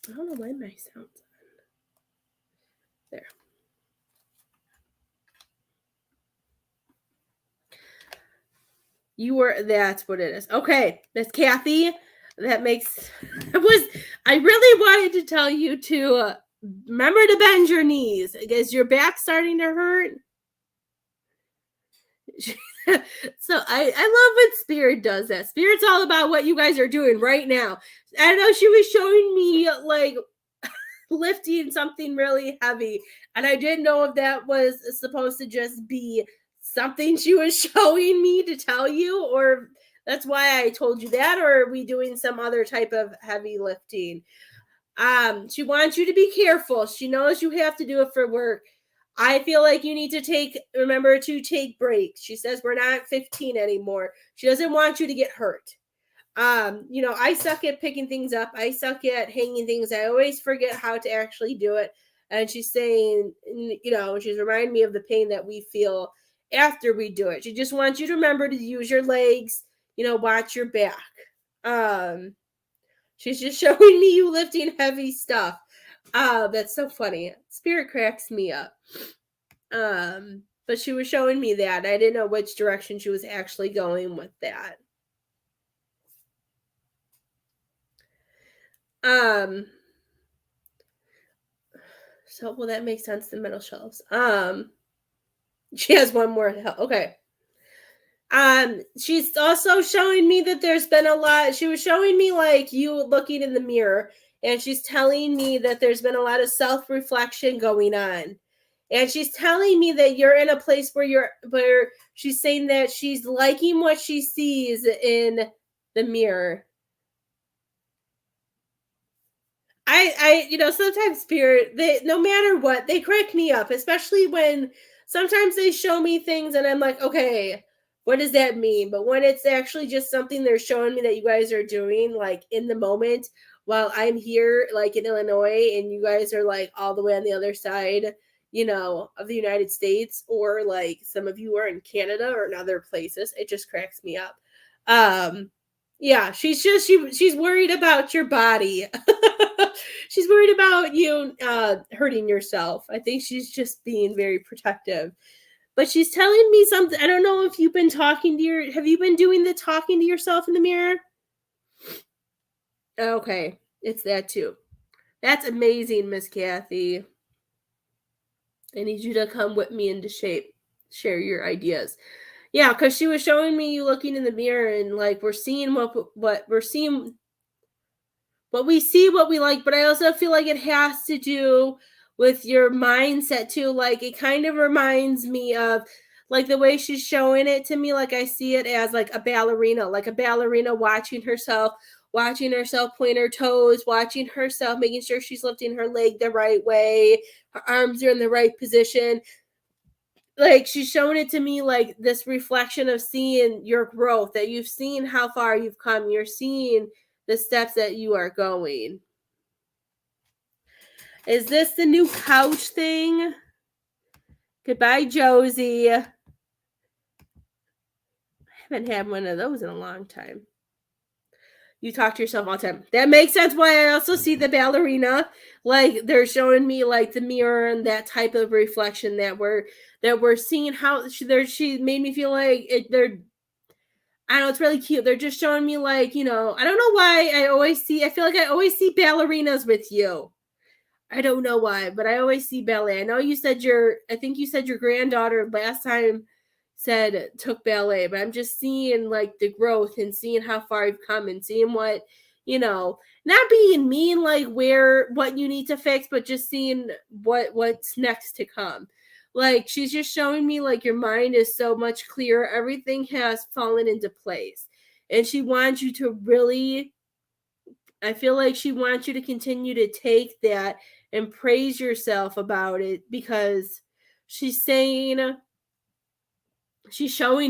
I don't know why my sound's on. There. That's what it is. Okay, that's Kathy. That makes, I really wanted to tell you to remember to bend your knees. Is your back starting to hurt? So I love when Spirit does that. Spirit's all about what you guys are doing right now. I know she was showing me like lifting something really heavy, and I didn't know if that was supposed to just be something she was showing me to tell you, or that's why I told you that, or are we doing some other type of heavy lifting? She wants you to be careful. She knows you have to do it for work. I feel like you need to remember to take breaks. She says we're not 15 anymore. She doesn't want you to get hurt. I suck at picking things up. I suck at hanging things. I always forget how to actually do it. And she's saying, she's reminding me of the pain that we feel after we do it. She just wants you to remember to use your legs, watch your back. She's just showing me you lifting heavy stuff. That's so funny. Spirit cracks me up. But she was showing me that. I didn't know which direction she was actually going with that. So will that make sense? The middle shelves. She has one more. Okay. She's also showing me that there's been a lot. She was showing me like you looking in the mirror, and she's telling me that there's been a lot of self-reflection going on. And she's telling me that you're in a place where she's saying that she's liking what she sees in the mirror. I sometimes Spirit, no matter what, they crack me up, especially when sometimes they show me things and I'm like, okay, what does that mean? But when it's actually just something they're showing me that you guys are doing, like in the moment, while I'm here, like in Illinois, and you guys are like all the way on the other side, of the United States, or like some of you are in Canada or in other places, it just cracks me up. Yeah, she's worried about your body. She's worried about you hurting yourself. I think she's just being very protective. But she's telling me something. I don't know if you've been have you been doing the talking to yourself in the mirror? Okay, it's that too. That's amazing, Miss Kathy. I need you to come with me into share your ideas. Yeah, because she was showing me you looking in the mirror and like we're seeing what we're seeing, what we see, what we like, but I also feel like it has to do with your mindset too. Like it kind of reminds me of like the way she's showing it to me, like I see it as like a ballerina watching herself point her toes, watching herself, making sure she's lifting her leg the right way, her arms are in the right position. like she's showing it to me like this reflection of seeing your growth, that you've seen how far you've come, you're seeing the steps that you are going. Is this the new couch thing? Goodbye, Josie. I haven't had one of those in a long time. You talk to yourself all the time. That makes sense why I also see the ballerina. Like they're showing me like the mirror and that type of reflection that we're seeing how she made me feel like they're, I don't know, it's really cute. They're just showing me like, I don't know why I feel like I always see ballerinas with you. I don't know why, but I always see ballet. I know you said I think you said your granddaughter last time said took ballet, but I'm just seeing like the growth and seeing how far you've come and seeing what, not being mean like what you need to fix, but just seeing what's next to come. Like she's just showing me like your mind is so much clearer. Everything has fallen into place. And she wants you to really, I feel like she wants you to continue to take that and praise yourself about it, because she's showing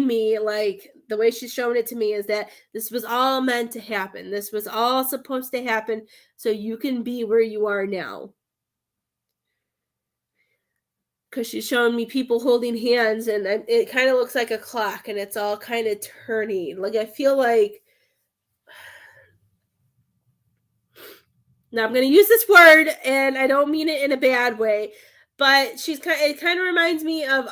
me like the way she's showing it to me is that this was all meant to happen. This was all supposed to happen so you can be where you are now. Because she's showing me people holding hands and it kind of looks like a clock and it's all kind of turning. Like I feel like, now I'm going to use this word and I don't mean it in a bad way, but it kind of reminds me of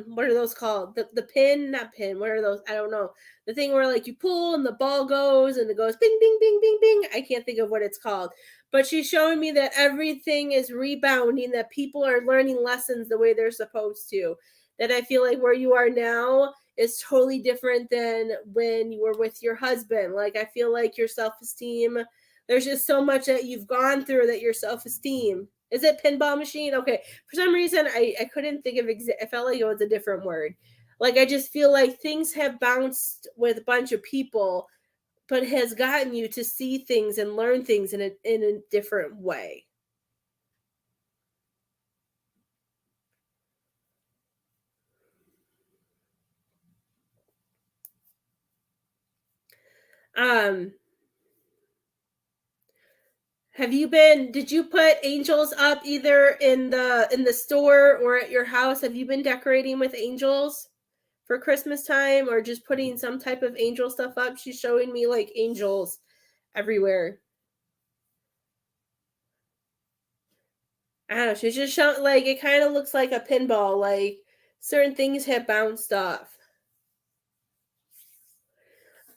what are those called? The pin, not pin. What are those? I don't know. The thing where like you pull and the ball goes and it goes bing bing bing bing bing. I can't think of what it's called. But she's showing me that everything is rebounding, that people are learning lessons the way they're supposed to. That I feel like where you are now is totally different than when you were with your husband. Like I feel like your self-esteem, there's just so much that you've gone through that your self-esteem. Is it pinball machine? Okay. For some reason, I couldn't think of I felt like it was a different word. Like I just feel like things have bounced with a bunch of people, but has gotten you to see things and learn things in a different way. Did you put angels up either in the store or at your house? Have you been decorating with angels for Christmas time, or just putting some type of angel stuff up? She's showing me like angels everywhere. I don't know. She's just showing like it kind of looks like a pinball. Like certain things have bounced off.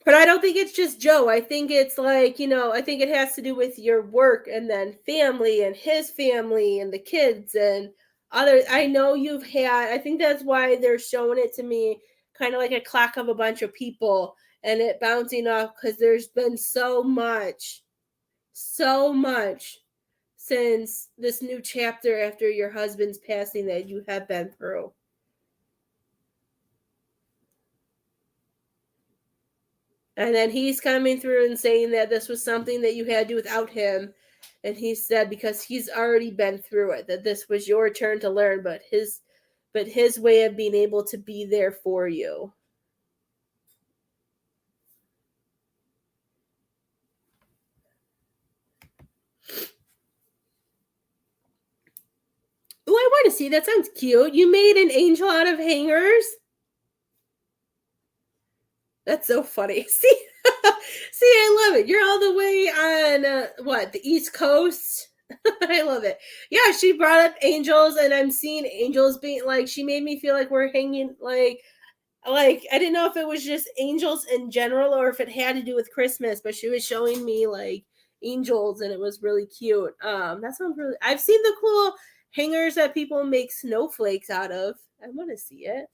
But I don't think it's just Joe. I think it's like, I think it has to do with your work and then family and his family and the kids and others. I know I think that's why they're showing it to me kind of like a clock of a bunch of people and it bouncing off, because there's been so much since this new chapter after your husband's passing that you have been through. And then he's coming through and saying that this was something that you had to do without him. And he said because he's already been through it, that this was your turn to learn, but his way of being able to be there for you. Oh, I want to see. That sounds cute. You made an angel out of hangers? That's so funny. See, I love it. You're all the way on the East Coast. I love it. Yeah, she brought up angels, and I'm seeing angels being like. She made me feel like we're hanging like I didn't know if it was just angels in general or if it had to do with Christmas. But she was showing me like angels, and it was really cute. That sounds really. I've seen the cool hangers that people make snowflakes out of. I want to see it.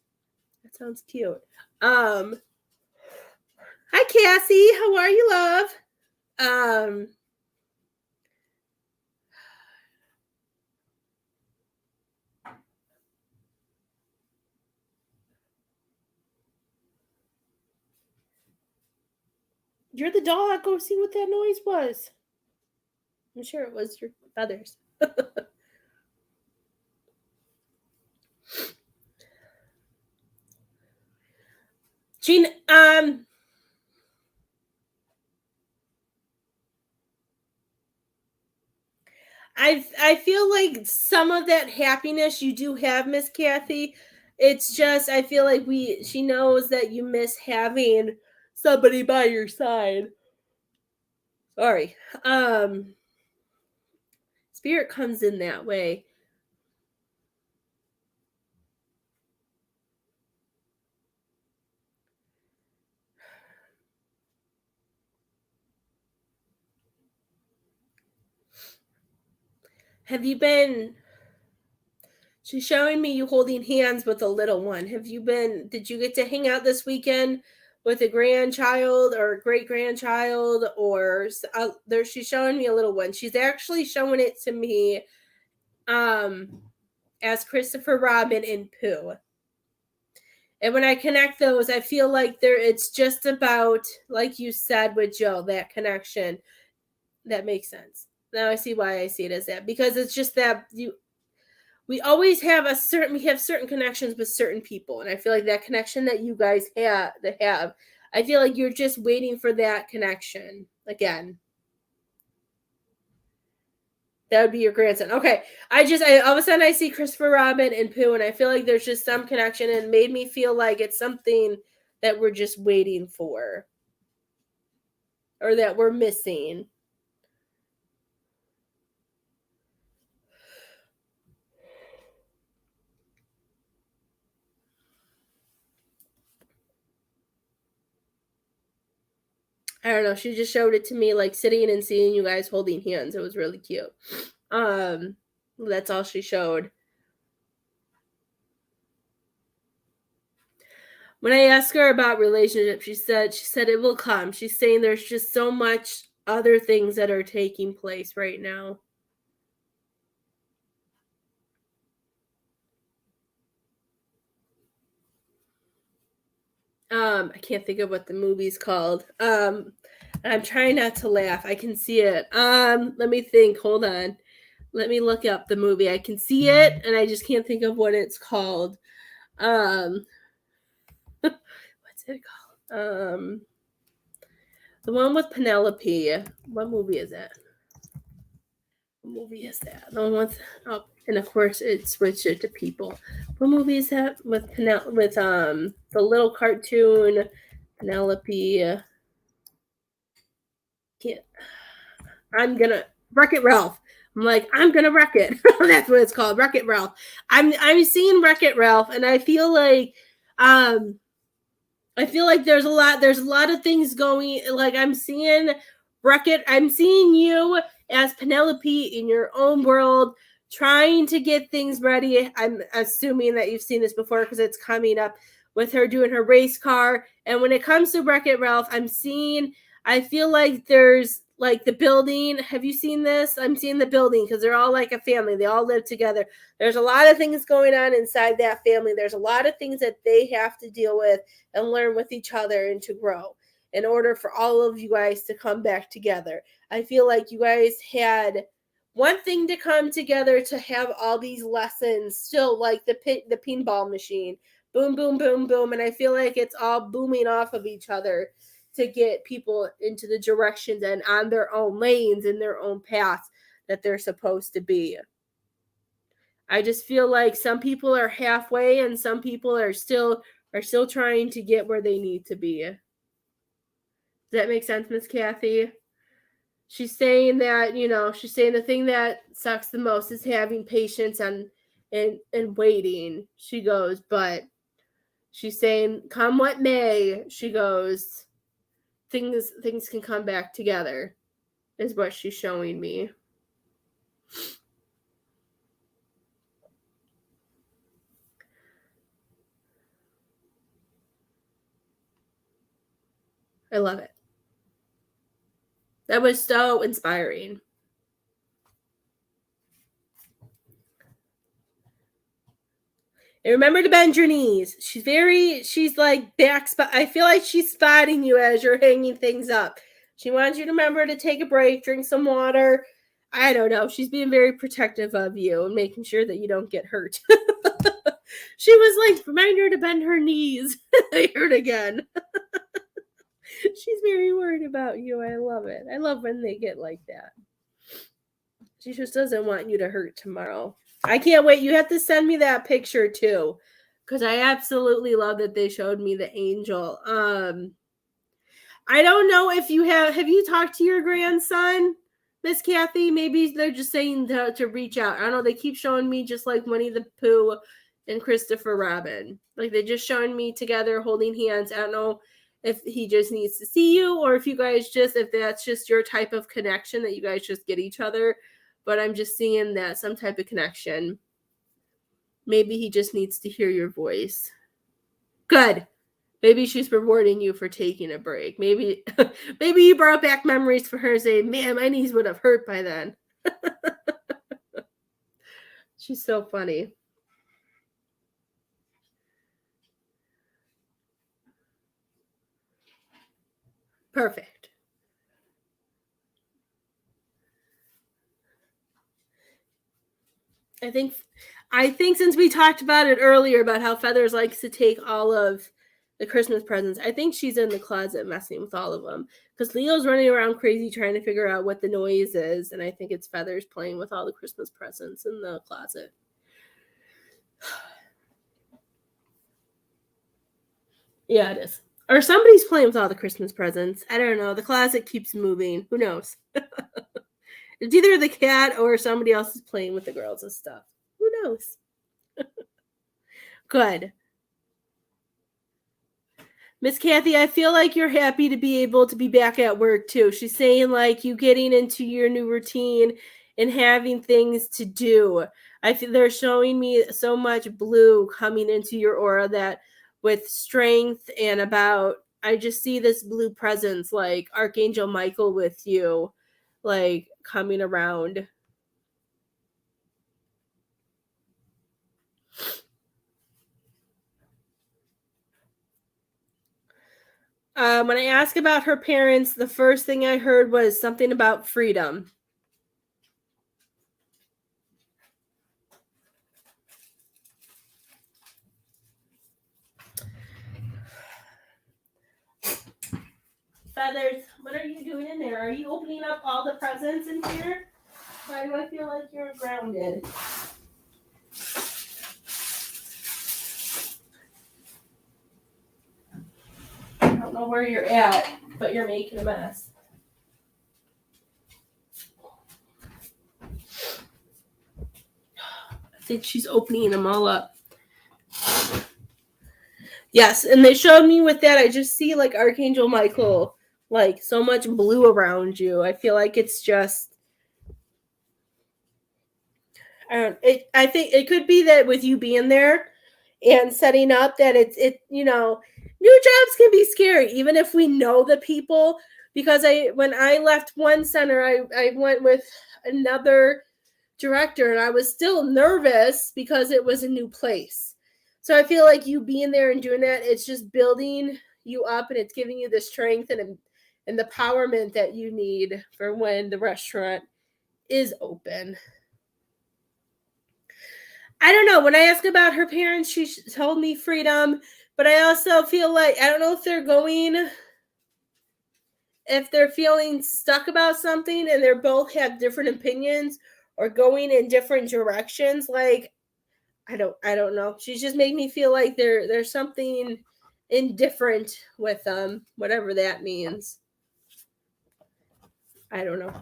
That sounds cute. Hi, Cassie. How are you, love? You're the dog. Go see what that noise was. I'm sure it was your feathers. Gene, I feel like some of that happiness you do have, Miss Kathy. It's just I feel like she knows that you miss having somebody by your side. Sorry. Spirit comes in that way. Have you been She's showing me you holding hands with a little one. Did you get to hang out this weekend with a grandchild or a great grandchild she's showing me a little one. She's actually showing it to me as Christopher Robin and Pooh. And when I connect those, I feel like it's just about, like you said with Joe, that connection. That makes sense. Now I see why I see it as that, because it's just that we always have certain connections with certain people, and I feel like that connection that you guys have, I feel like you're just waiting for that connection again. That would be your grandson. Okay. All of a sudden I see Christopher Robin and Pooh, and I feel like there's just some connection, and it made me feel like it's something that we're just waiting for or that we're missing. I don't know. She just showed it to me, like sitting and seeing you guys holding hands. It was really cute. That's all she showed. When I asked her about relationships, she said it will come. She's saying there's just so much other things that are taking place right now. I can't think of what the movie's called. I'm trying not to laugh. I can see it. Let me think. Hold on. Let me look up the movie. I can see it, and I just can't think of what it's called. What's it called? The one with Penelope. What movie is it? What movie is that? The one with and of course it switched it to people. What movie is that with the little cartoon Penelope? I'm gonna Wreck-It Ralph. I'm gonna wreck it. That's what it's called, Wreck-It Ralph. I'm seeing Wreck-It Ralph, and I feel like there's a lot of things going. Like I'm seeing Wreck-It. I'm seeing you as Penelope in your own world, trying to get things ready. I'm assuming that you've seen this before because it's coming up with her doing her race car. And when it comes to Wreck-It Ralph, I feel like there's like the building. Have you seen this? I'm seeing the building because they're all like a family. They all live together. There's a lot of things going on inside that family. There's a lot of things that they have to deal with and learn with each other and to grow in order for all of you guys to come back together. I feel like you guys had one thing to come together to have all these lessons still, like the pinball machine. Boom, boom, boom, boom. And I feel like it's all booming off of each other to get people into the directions and on their own lanes and their own paths that they're supposed to be. I just feel like some people are halfway and some people are still trying to get where they need to be. Does that make sense, Miss Kathy? She's saying that, she's saying the thing that sucks the most is having patience and waiting. She goes, but she's saying, come what may, she goes, things can come back together, is what she's showing me. I love it. That was so inspiring. And remember to bend your knees. She's like I feel like she's spotting you as you're hanging things up. She wants you to remember to take a break, drink some water. I don't know. She's being very protective of you and making sure that you don't get hurt. She was like, remind her to bend her knees. I heard again. She's very worried about you. I love it. I love when they get like that. She just doesn't want you to hurt tomorrow. I can't wait. You have to send me that picture too. Because I absolutely love that they showed me the angel. I don't know if you have you talked to your grandson, Miss Kathy? Maybe they're just saying to reach out. I don't know. They keep showing me just like Winnie the Pooh and Christopher Robin. Like they're just showing me together holding hands. I don't know if he just needs to see you or if you guys if that's just your type of connection that you guys just get each other. But I'm just seeing that some type of connection. Maybe he just needs to hear your voice. Good. Maybe she's rewarding you for taking a break. Maybe you brought back memories for her saying, man, my knees would have hurt by then. She's so funny. Perfect. I think since we talked about it earlier about how Feathers likes to take all of the Christmas presents, I think she's in the closet messing with all of them. Because Leo's running around crazy trying to figure out what the noise is. And I think it's Feathers playing with all the Christmas presents in the closet. Yeah, it is. Or somebody's playing with all the Christmas presents. I don't know. The closet keeps moving. Who knows? It's either the cat or somebody else is playing with the girls and stuff. Who knows? Good. Miss Kathy, I feel like you're happy to be able to be back at work too. She's saying like you getting into your new routine and having things to do. I feel they're showing me so much blue coming into your aura that with strength and about I just see this blue presence like Archangel Michael with you like coming around. When I asked about her parents, the first thing I heard was something about freedom. Feathers, what are you doing in there? Are you opening up all the presents in here? Why do I feel like you're grounded? I don't know where you're at, but you're making a mess. I think she's opening them all up. Yes, and they showed me with that, I just see like Archangel Michael, like so much blue around you. I feel like it's just I think it could be that with you being there and setting up that new jobs can be scary even if we know the people because when I left one center I went with another director and I was still nervous because it was a new place. So I feel like you being there and doing that, it's just building you up and it's giving you the strength and the empowerment that you need for when the restaurant is open. I don't know. When I ask about her parents, she told me freedom, but I also feel like I don't know if they're feeling stuck about something and they both have different opinions or going in different directions. Like I don't know. She's just made me feel like there's something indifferent with them, whatever that means. I don't know.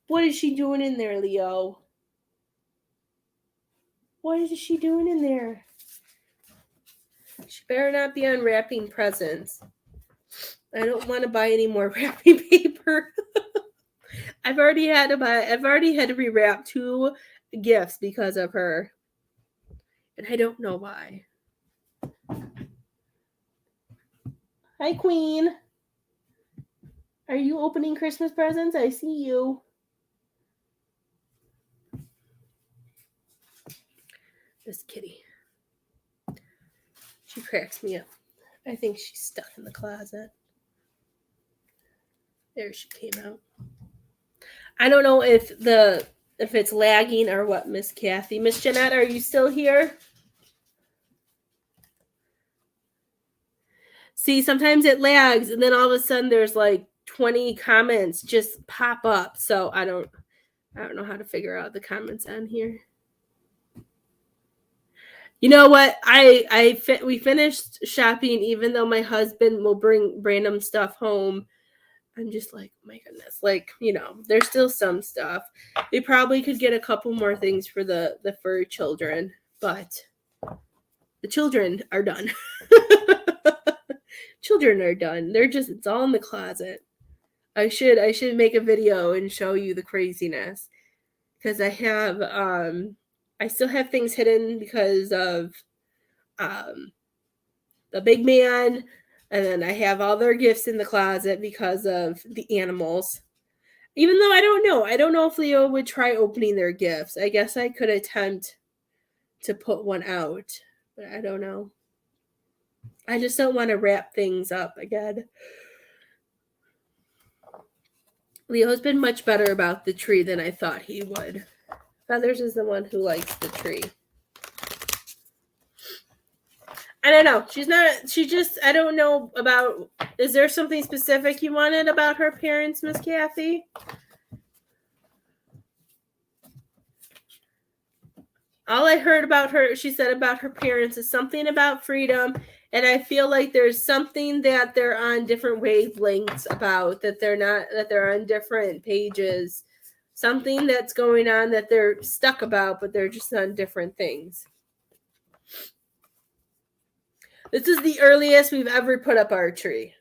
What is she doing in there, Leo? What is she doing in there? She better not be unwrapping presents. I don't want to buy any more wrapping paper. I've already had to rewrap 2 gifts because of her. And I don't know why. Hi, Queen. Are you opening Christmas presents? I see you. This kitty. She cracks me up. I think she's stuck in the closet. There she came out. I don't know if it's lagging or what, Miss Kathy. Miss Jeanette, are you still here? See, sometimes it lags, and then all of a sudden there's like 20 comments just pop up. So I don't know how to figure out the comments on here. You know what? We finished shopping, even though my husband will bring random stuff home. I'm just like, oh my goodness, like, there's still some stuff. We probably could get a couple more things for the fur children, but the children are done. Children are done. It's all in the closet. I should make a video and show you the craziness, because I still have things hidden because of the big man, and then I have all their gifts in the closet because of the animals. Even though I don't know if Leo would try opening their gifts. I guess I could attempt to put one out, but I don't know. I just don't want to wrap things up again. Leo's been much better about the tree than I thought he would. Feathers is the one who likes the tree. I don't know. I don't know about, is there something specific you wanted about her parents, Miss Kathy? All I heard about her, she said about her parents, is something about freedom. And I feel like there's something that they're on different wavelengths about, that they're on different pages. Something that's going on that they're stuck about, but they're just on different things. This is the earliest we've ever put up our tree.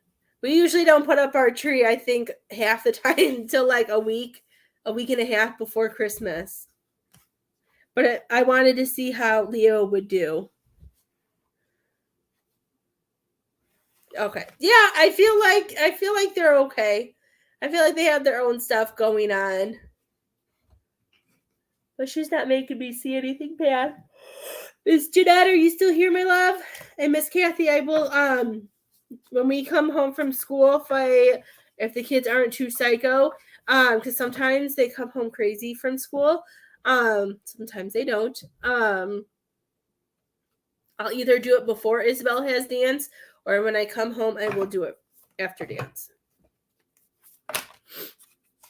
We usually don't put up our tree, I think, half the time until like a week and a half before Christmas. But I wanted to see how Leo would do. Okay. Yeah, I feel like they're okay. I feel like they have their own stuff going on. But she's not making me see anything bad. Miss Jeanette, are you still here, my love? And Miss Kathy, I will when we come home from school, if the kids aren't too psycho, because sometimes they come home crazy from school. Sometimes they don't. I'll either do it before Isabel has dance, or when I come home, I will do it after dance. I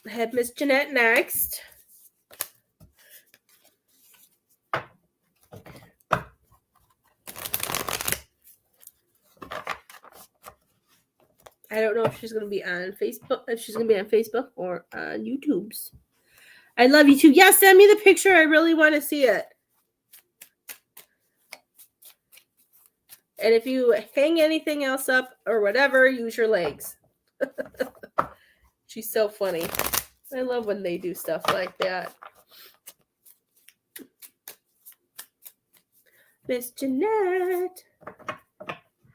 have Miss Jeanette next. I don't know if she's going to be on Facebook, or on YouTube's. I love you too. Yeah, send me the picture. I really want to see it. And if you hang anything else up or whatever, use your legs. She's so funny. I love when they do stuff like that. Miss Jeanette.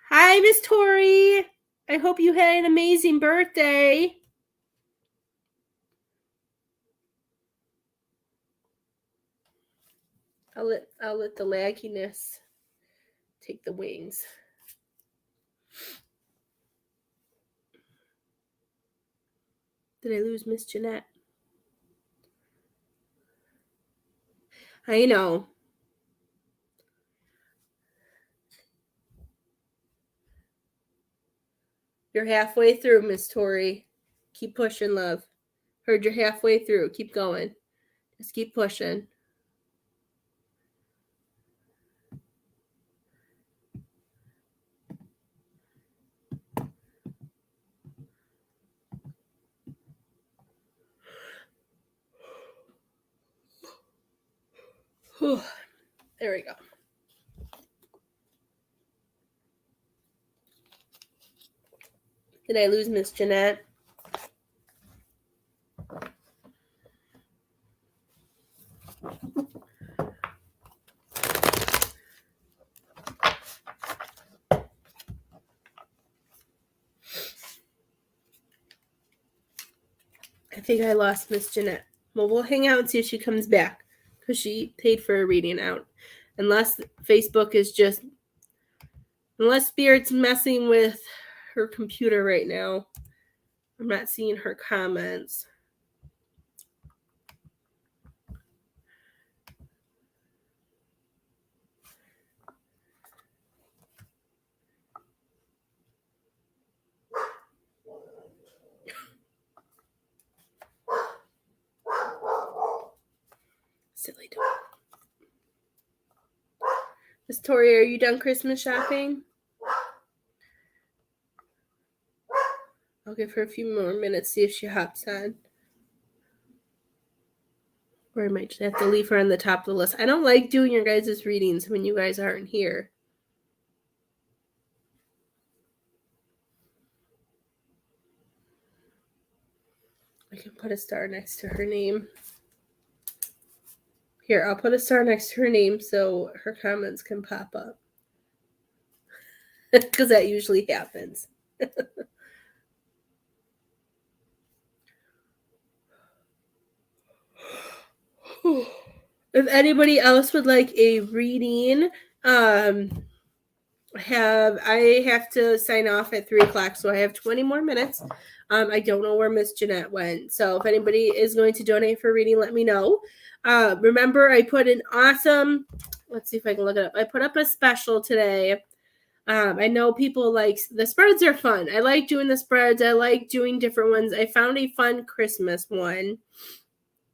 Hi, Miss Tori. I hope you had an amazing birthday. I'll let the lagginess take the wings. Did I lose Miss Jeanette? I know. You're halfway through, Miss Tori. Keep pushing, love. Heard you're halfway through. Keep going. Just keep pushing. Whew. There we go. Did I lose Miss Jeanette? I think I lost Miss Jeanette. Well, we'll hang out and see if she comes back, because she paid for a reading out. Unless Facebook is unless Spirit's messing with her computer right now. I'm not seeing her comments. Silly dog. Miss Tori, are you done Christmas shopping? I'll give her a few more minutes, see if she hops on. Or I might just have to leave her on the top of the list. I don't like doing your guys' readings when you guys aren't here. I can put a star next to her name. Here, I'll put a star next to her name so her comments can pop up. Because that usually happens. If anybody else would like a reading, I have to sign off at 3:00, so I have 20 more minutes. I don't know where Miss Jeanette went, so if anybody is going to donate for reading, let me know. Remember, I put an awesome. Let's see if I can look it up. I put up a special today. I know people like the spreads are fun. I like doing the spreads. I like doing different ones. I found a fun Christmas one.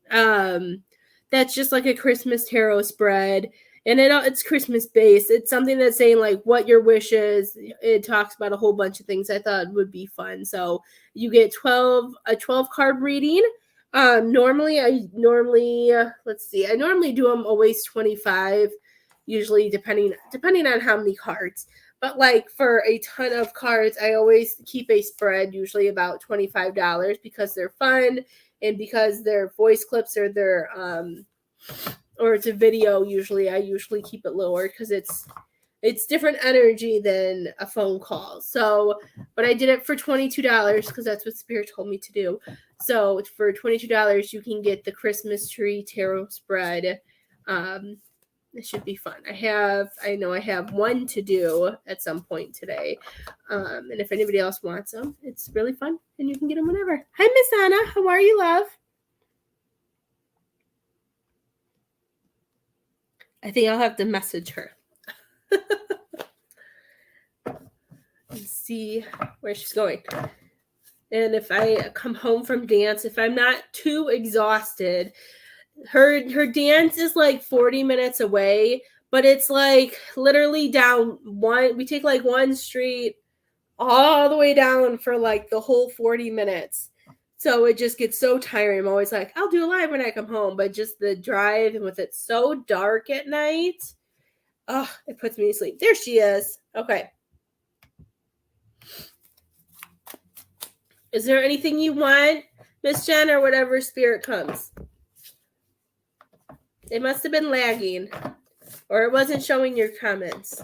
That's just like a Christmas tarot spread, and it's Christmas based. It's something that's saying like what your wish is. It talks about a whole bunch of things I thought would be fun. So you get a 12 card reading. I normally do them always 25, usually depending on how many cards. But like for a ton of cards, I always keep a spread, usually about $25 because they're fun. And because they're voice clips or they're or it's a video, I usually keep it lower because it's different energy than a phone call. So, but I did it for $22 because that's what Spirit told me to do. So for $22, you can get the Christmas tree tarot spread. It should be fun. I know I have one to do at some point today. And if anybody else wants them, it's really fun and you can get them whenever. Hi, Miss Anna. How are you, love? I think I'll have to message her and see where she's going. And if I come home from dance, if I'm not too exhausted, her dance is like 40 minutes away, but it's like literally down we take like one street all the way down for like the whole 40 minutes. So it just gets so tiring. I'm always like, I'll do a live when I come home, but just the drive and with it so dark at night, it puts me to sleep. There she is. Okay. Is there anything you want, Miss Jen, or whatever Spirit comes? It must have been lagging, or it wasn't showing your comments.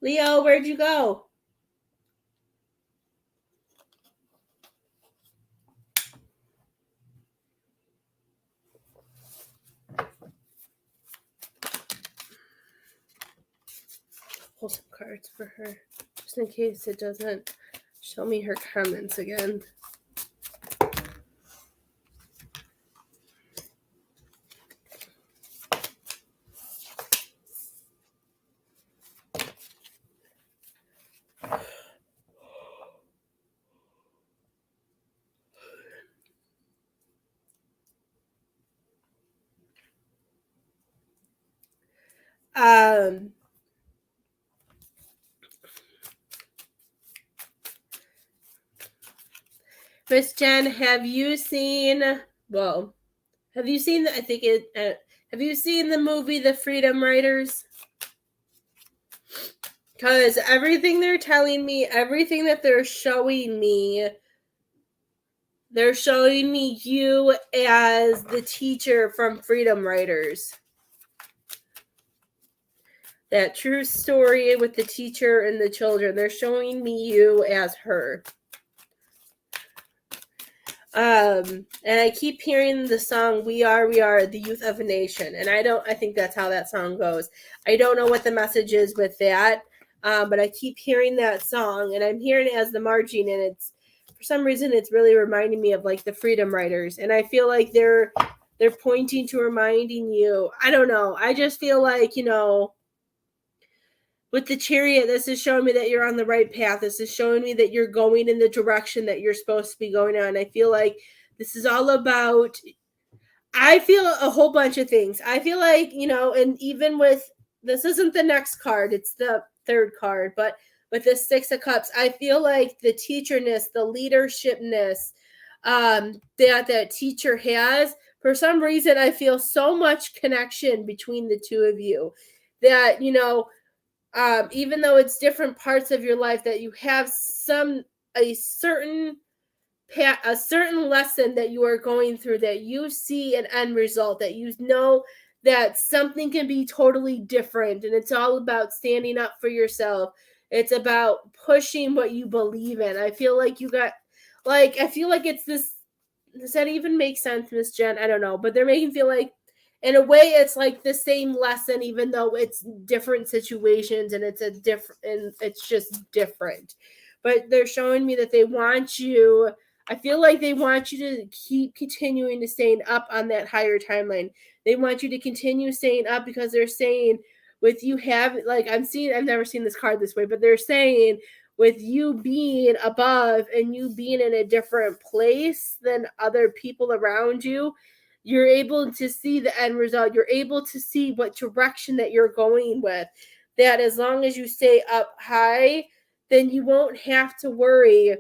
Leo, where'd you go? Pull some cards for her, just in case it doesn't show me her comments again. Miss Jen, have you seen the movie The Freedom Writers? Because everything they're telling me, everything that they're showing me you as the teacher from Freedom Writers. That true story with the teacher and the children. They're showing me you as her. And I keep hearing the song We Are the Youth of a Nation. And I think that's how that song goes. I don't know what the message is with that. But I keep hearing that song and I'm hearing it as the marching, and it's for some reason it's really reminding me of like the Freedom Writers. And I feel like they're pointing to reminding you. I don't know. I just feel like, with the Chariot, this is showing me that you're on the right path. This is showing me that you're going in the direction that you're supposed to be going on. I feel like this is all about, I feel a whole bunch of things. I feel like, and even with, this isn't the next card, it's the third card, but with the Six of Cups, I feel like the teacherness, the leadershipness that teacher has, for some reason, I feel so much connection between the two of you that, even though it's different parts of your life, that you have a certain lesson that you are going through, that you see an end result, that you know that something can be totally different, and it's all about standing up for yourself. It's about pushing what you believe in. I feel like I feel like it's this. Does that even make sense, Miss Jen? I don't know, but they're making feel like, in a way, it's like the same lesson, even though it's different situations and it's just different. But they're showing me that they want you. I feel like they want you to keep continuing to staying up on that higher timeline. They want you to continue staying up, because they're saying with you have, like, I've never seen this card this way, but they're saying with you being above and you being in a different place than other people around you, you're able to see the end result. You're able to see what direction that you're going with. That as long as you stay up high, then you won't have to worry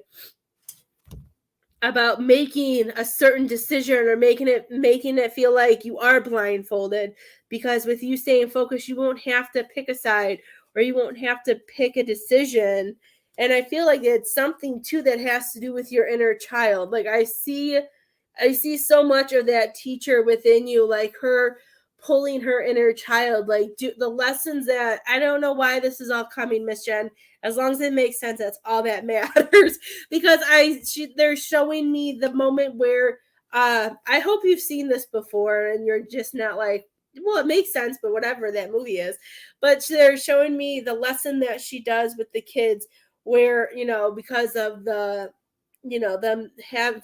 about making a certain decision or making it feel like you are blindfolded, because with you staying focused, you won't have to pick a side, or you won't have to pick a decision. And I feel like it's something too that has to do with your inner child. Like I see so much of that teacher within you, like her pulling her inner child, like the lessons that, I don't know why this is all coming, Miss Jen. As long as it makes sense, that's all that matters. Because they're showing me the moment where I hope you've seen this before and you're just not like, well, it makes sense, but whatever that movie is. But they're showing me the lesson that she does with the kids, where, because of them have,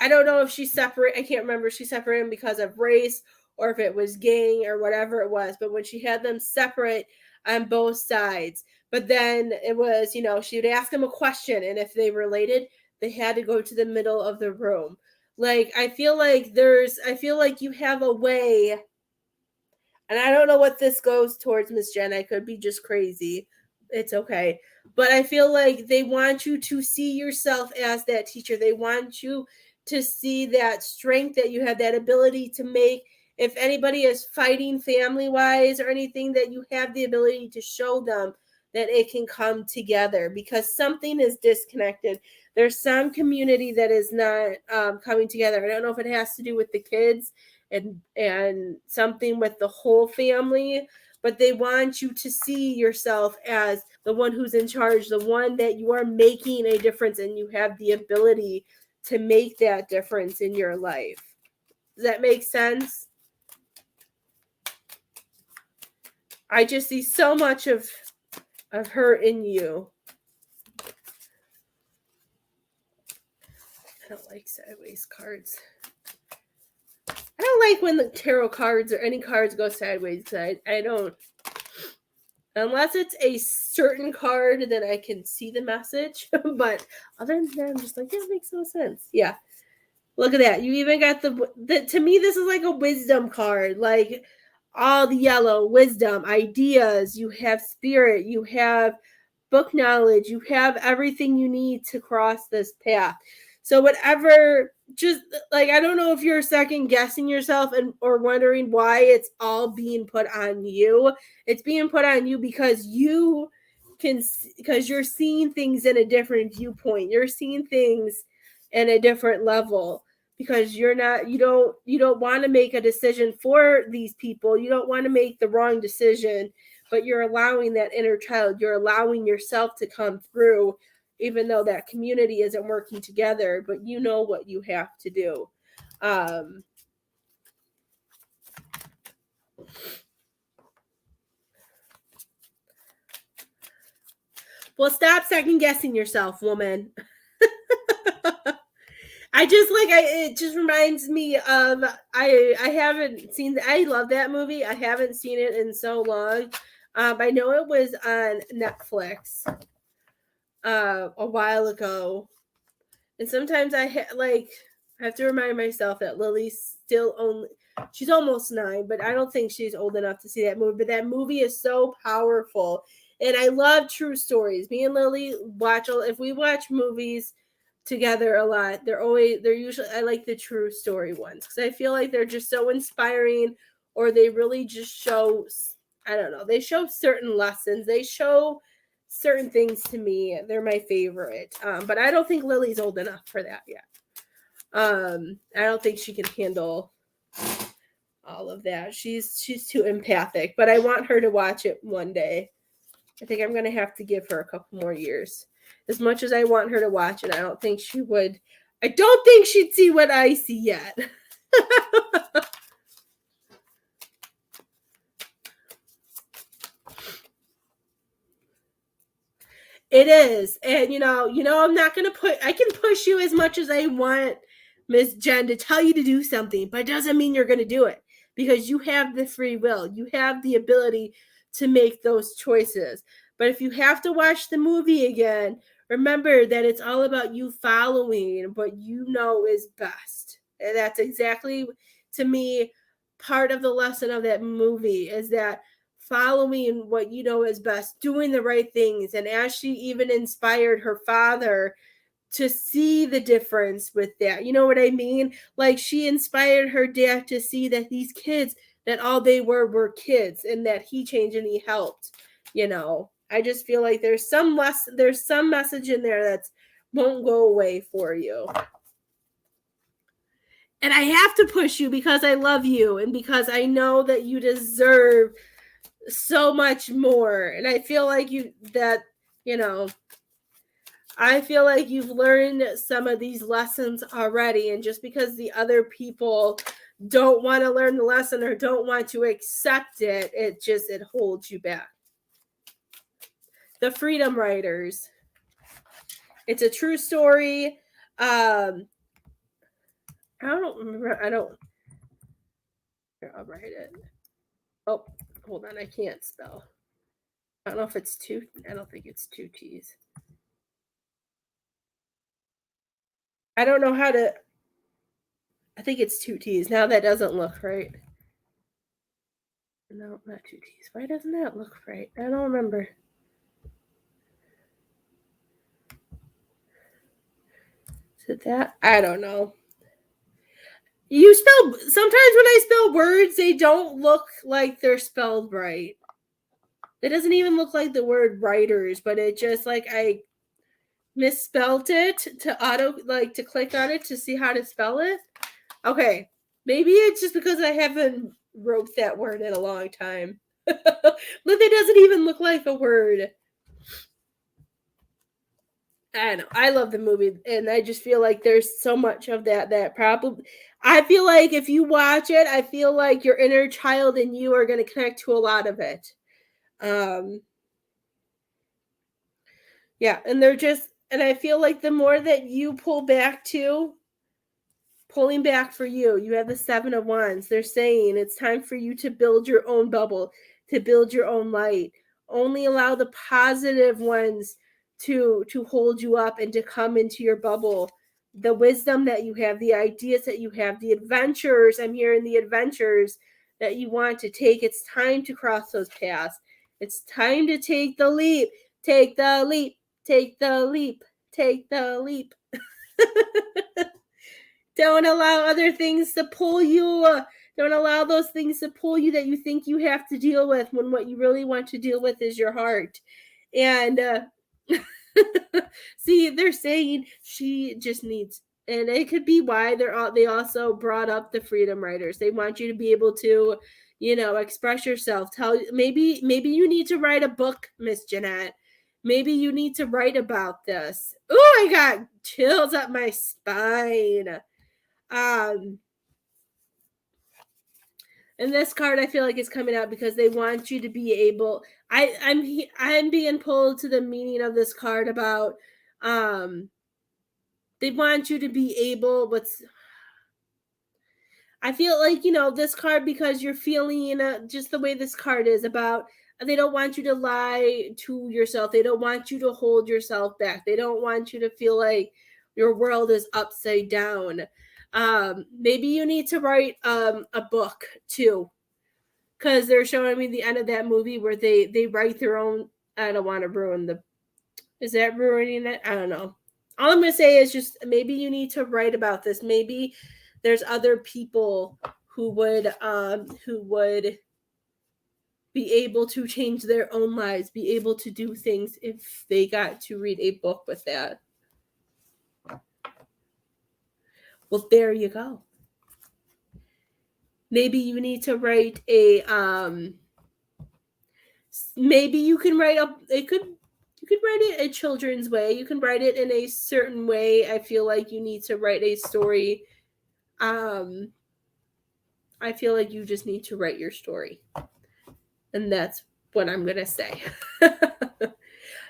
I don't know if I can't remember if she separated them because of race or if it was gang or whatever it was. But when she had them separate on both sides, but then it was, she would ask them a question, and if they related, they had to go to the middle of the room. Like, I feel like you have a way, and I don't know what this goes towards, Miss Jen. I could be just crazy. It's okay. But I feel like they want you to see yourself as that teacher. They want you to see that strength that you have, that ability to make, if anybody is fighting family-wise or anything, that you have the ability to show them that it can come together, because something is disconnected. There's some community that is not coming together. I don't know if it has to do with the kids and something with the whole family, but they want you to see yourself as the one who's in charge, the one that you are making a difference, and you have the ability to make that difference in your life. Does that make sense? I just see so much of her in you. I don't like sideways cards. I don't like when the tarot cards or any cards go sideways. I don't. Unless it's a certain card, then I can see the message. But other than that, I'm just like, yeah, it makes no sense. Yeah. Look at that. You even got the to me, this is like a wisdom card. Like all the yellow, wisdom, ideas. You have spirit. You have book knowledge. You have everything you need to cross this path. So whatever, just like, I don't know if you're second guessing yourself or wondering why it's all being put on you. It's being put on you because because you're seeing things in a different viewpoint. You're seeing things in a different level, because you don't want to make a decision for these people. You don't want to make the wrong decision, but you're allowing that inner child. You're allowing yourself to come through, even though that community isn't working together, but you know what you have to do. Well, stop second guessing yourself, woman. It just reminds me of, I haven't seen, I love that movie. I haven't seen it in so long. I know it was on Netflix a while ago, and sometimes I have to remind myself that Lily's still only she's almost 9, but I don't think she's old enough to see that movie. But that movie is so powerful, and I love true stories. Me and Lily if we watch movies together a lot. They're usually I like the true story ones because I feel like they're just so inspiring, or they really just show I don't know, they show certain lessons, they show certain things to me. They're my favorite, but I don't think Lily's old enough for that yet. I don't think she can handle all of that. She's too empathic, but I want her to watch it one day. I think I'm gonna have to give her a couple more years. As much as I want her to watch it, I don't think she would. I don't think she'd see what I see yet. It is. And I'm not gonna I can push you as much as I want, Miss Jen, to tell you to do something, but it doesn't mean you're gonna do it because you have the free will. You have the ability to make those choices. But if you have to watch the movie again, remember that it's all about you following what you know is best. And that's exactly, to me, part of the lesson of that movie is that following what you know is best, doing the right things. And as she even inspired her father to see the difference with that, you know what I mean? Like she inspired her dad to see that these kids, that all they were kids, and that he changed and he helped. I just feel like there's some message in there that won't go away for you. And I have to push you because I love you and because I know that you deserve so much more. And I feel like I feel like you've learned some of these lessons already. And just because the other people don't want to learn the lesson or don't want to accept it, it holds you back. The Freedom Writers. It's a true story. I don't remember. I'll write it. Oh, hold on. I can't spell. I don't know if it's two. I don't think it's 2 T's. I don't know how to. I think it's 2 T's. Now that doesn't look right. No, not 2 T's. Why doesn't that look right? I don't remember. Is it that? I don't know. Sometimes when I spell words, they don't look like they're spelled right. It doesn't even look like the word writers, but it just like I misspelled it to click on it to see how to spell it. Okay. Maybe it's just because I haven't wrote that word in a long time. Look, it doesn't even look like a word. I know. I love the movie, and I just feel like there's so much of that probably. I feel like if you watch it, I feel like your inner child and you are going to connect to a lot of it. Yeah, and I feel like the more that you pulling back for you, you have the 7 of Wands. They're saying it's time for you to build your own bubble, to build your own light. Only allow the positive ones to hold you up and to come into your bubble. The wisdom that you have, the ideas that you have, the adventures, I'm hearing the adventures that you want to take. It's time to cross those paths. It's time to take the leap. Take the leap. Take the leap. Take the leap. Don't allow other things to pull you. Don't allow those things to pull you that you think you have to deal with when what you really want to deal with is your heart. And see, they're saying she just needs, and it could be why they also brought up the Freedom Writers. They want you to be able to, express yourself. Maybe you need to write a book, Miss Jeanette. Maybe you need to write about this. Oh, I got chills up my spine. And this card, I feel like is coming out because they want you to be able. I'm being pulled to the meaning of this card about. They want you to be able. I feel like this card, because you're feeling just the way this card is about They don't want you to lie to yourself. They don't want you to hold yourself back. They don't want you to feel like your world is upside down. Maybe you need to write a book too, because they're showing me the end of that movie where they write their own. I don't want to ruin the. Is that ruining it? I don't know. All I'm gonna say is just maybe you need to write about this. Maybe there's other people who would be able to change their own lives, be able to do things if they got to read a book with that. Well, there you go. Maybe you need to write a maybe you can write up you could write it a children's way. You can write it in a certain way. I feel like you need to write a story. I feel like you just need to write your story. And that's what I'm going to say.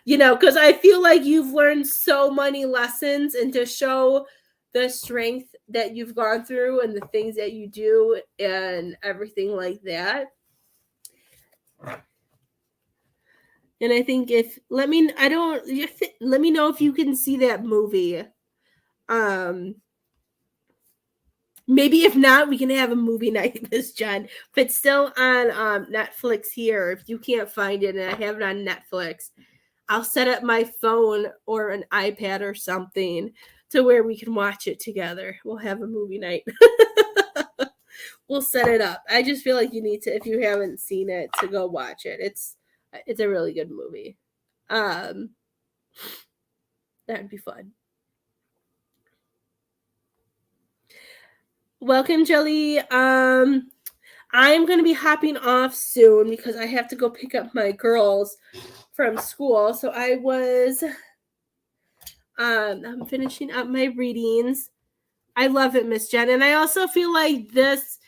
Because I feel like you've learned so many lessons, and to show the strength that you've gone through and the things that you do and everything like that. And I think let me know if you can see that movie. Maybe if not, we can have a movie night, Miss Jen. If it's still on Netflix here, if you can't find it and I have it on Netflix, I'll set up my phone or an iPad or something to where we can watch it together. We'll have a movie night. We'll set it up. I just feel like you need to, if you haven't seen it, to go watch it. It's a really good movie. That'd be fun. Welcome, Jelly. I'm going to be hopping off soon because I have to go pick up my girls from school. So I'm finishing up my readings. I love it, Miss Jen. And I also feel like this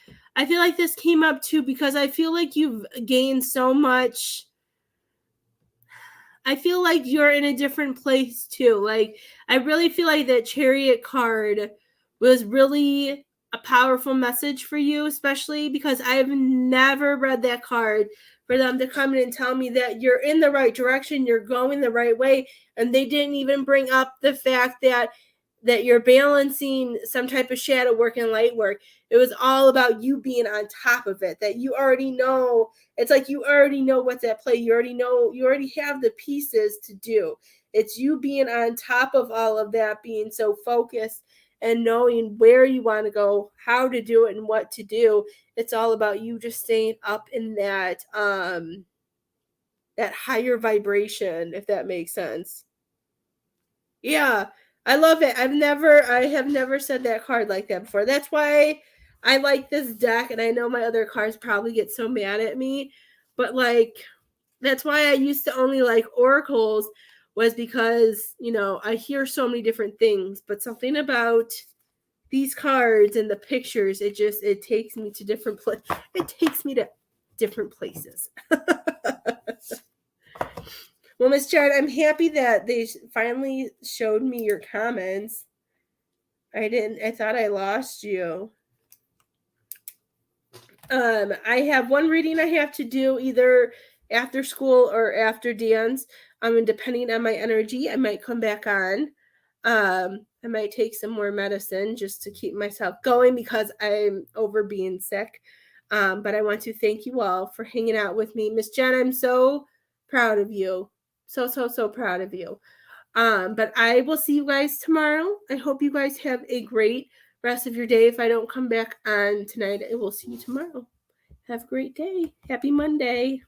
came up too because I feel like you've gained so much. I feel like you're in a different place too. Like, I really feel like that Chariot card was really a powerful message for you, especially because I've never read that card for them to come in and tell me that you're in the right direction, you're going the right way, and they didn't even bring up the fact that you're balancing some type of shadow work and light work. It was all about you being on top of it, that you already know. It's like you already know what's at play. You already have the pieces to do. It's you being on top of all of that, being so focused and knowing where you want to go, how to do it, and what to do. It's all about you just staying up in that higher vibration, if that makes sense. Yeah, I love it. I have never said that card like that before. That's why I like this deck, and I know my other cards probably get so mad at me, but that's why I used to only like oracles, was because, I hear so many different things, but something about these cards and the pictures, it takes me to different places. Well, Miss Jared, I'm happy that they finally showed me your comments. I thought I lost you. I have one reading I have to do either after school or after dance. And depending on my energy, I might come back on. I might take some more medicine just to keep myself going because I'm over being sick. But I want to thank you all for hanging out with me. Miss Jen, I'm so proud of you. So proud of you. But I will see you guys tomorrow. I hope you guys have a great rest of your day. If I don't come back on tonight, I will see you tomorrow. Have a great day. Happy Monday.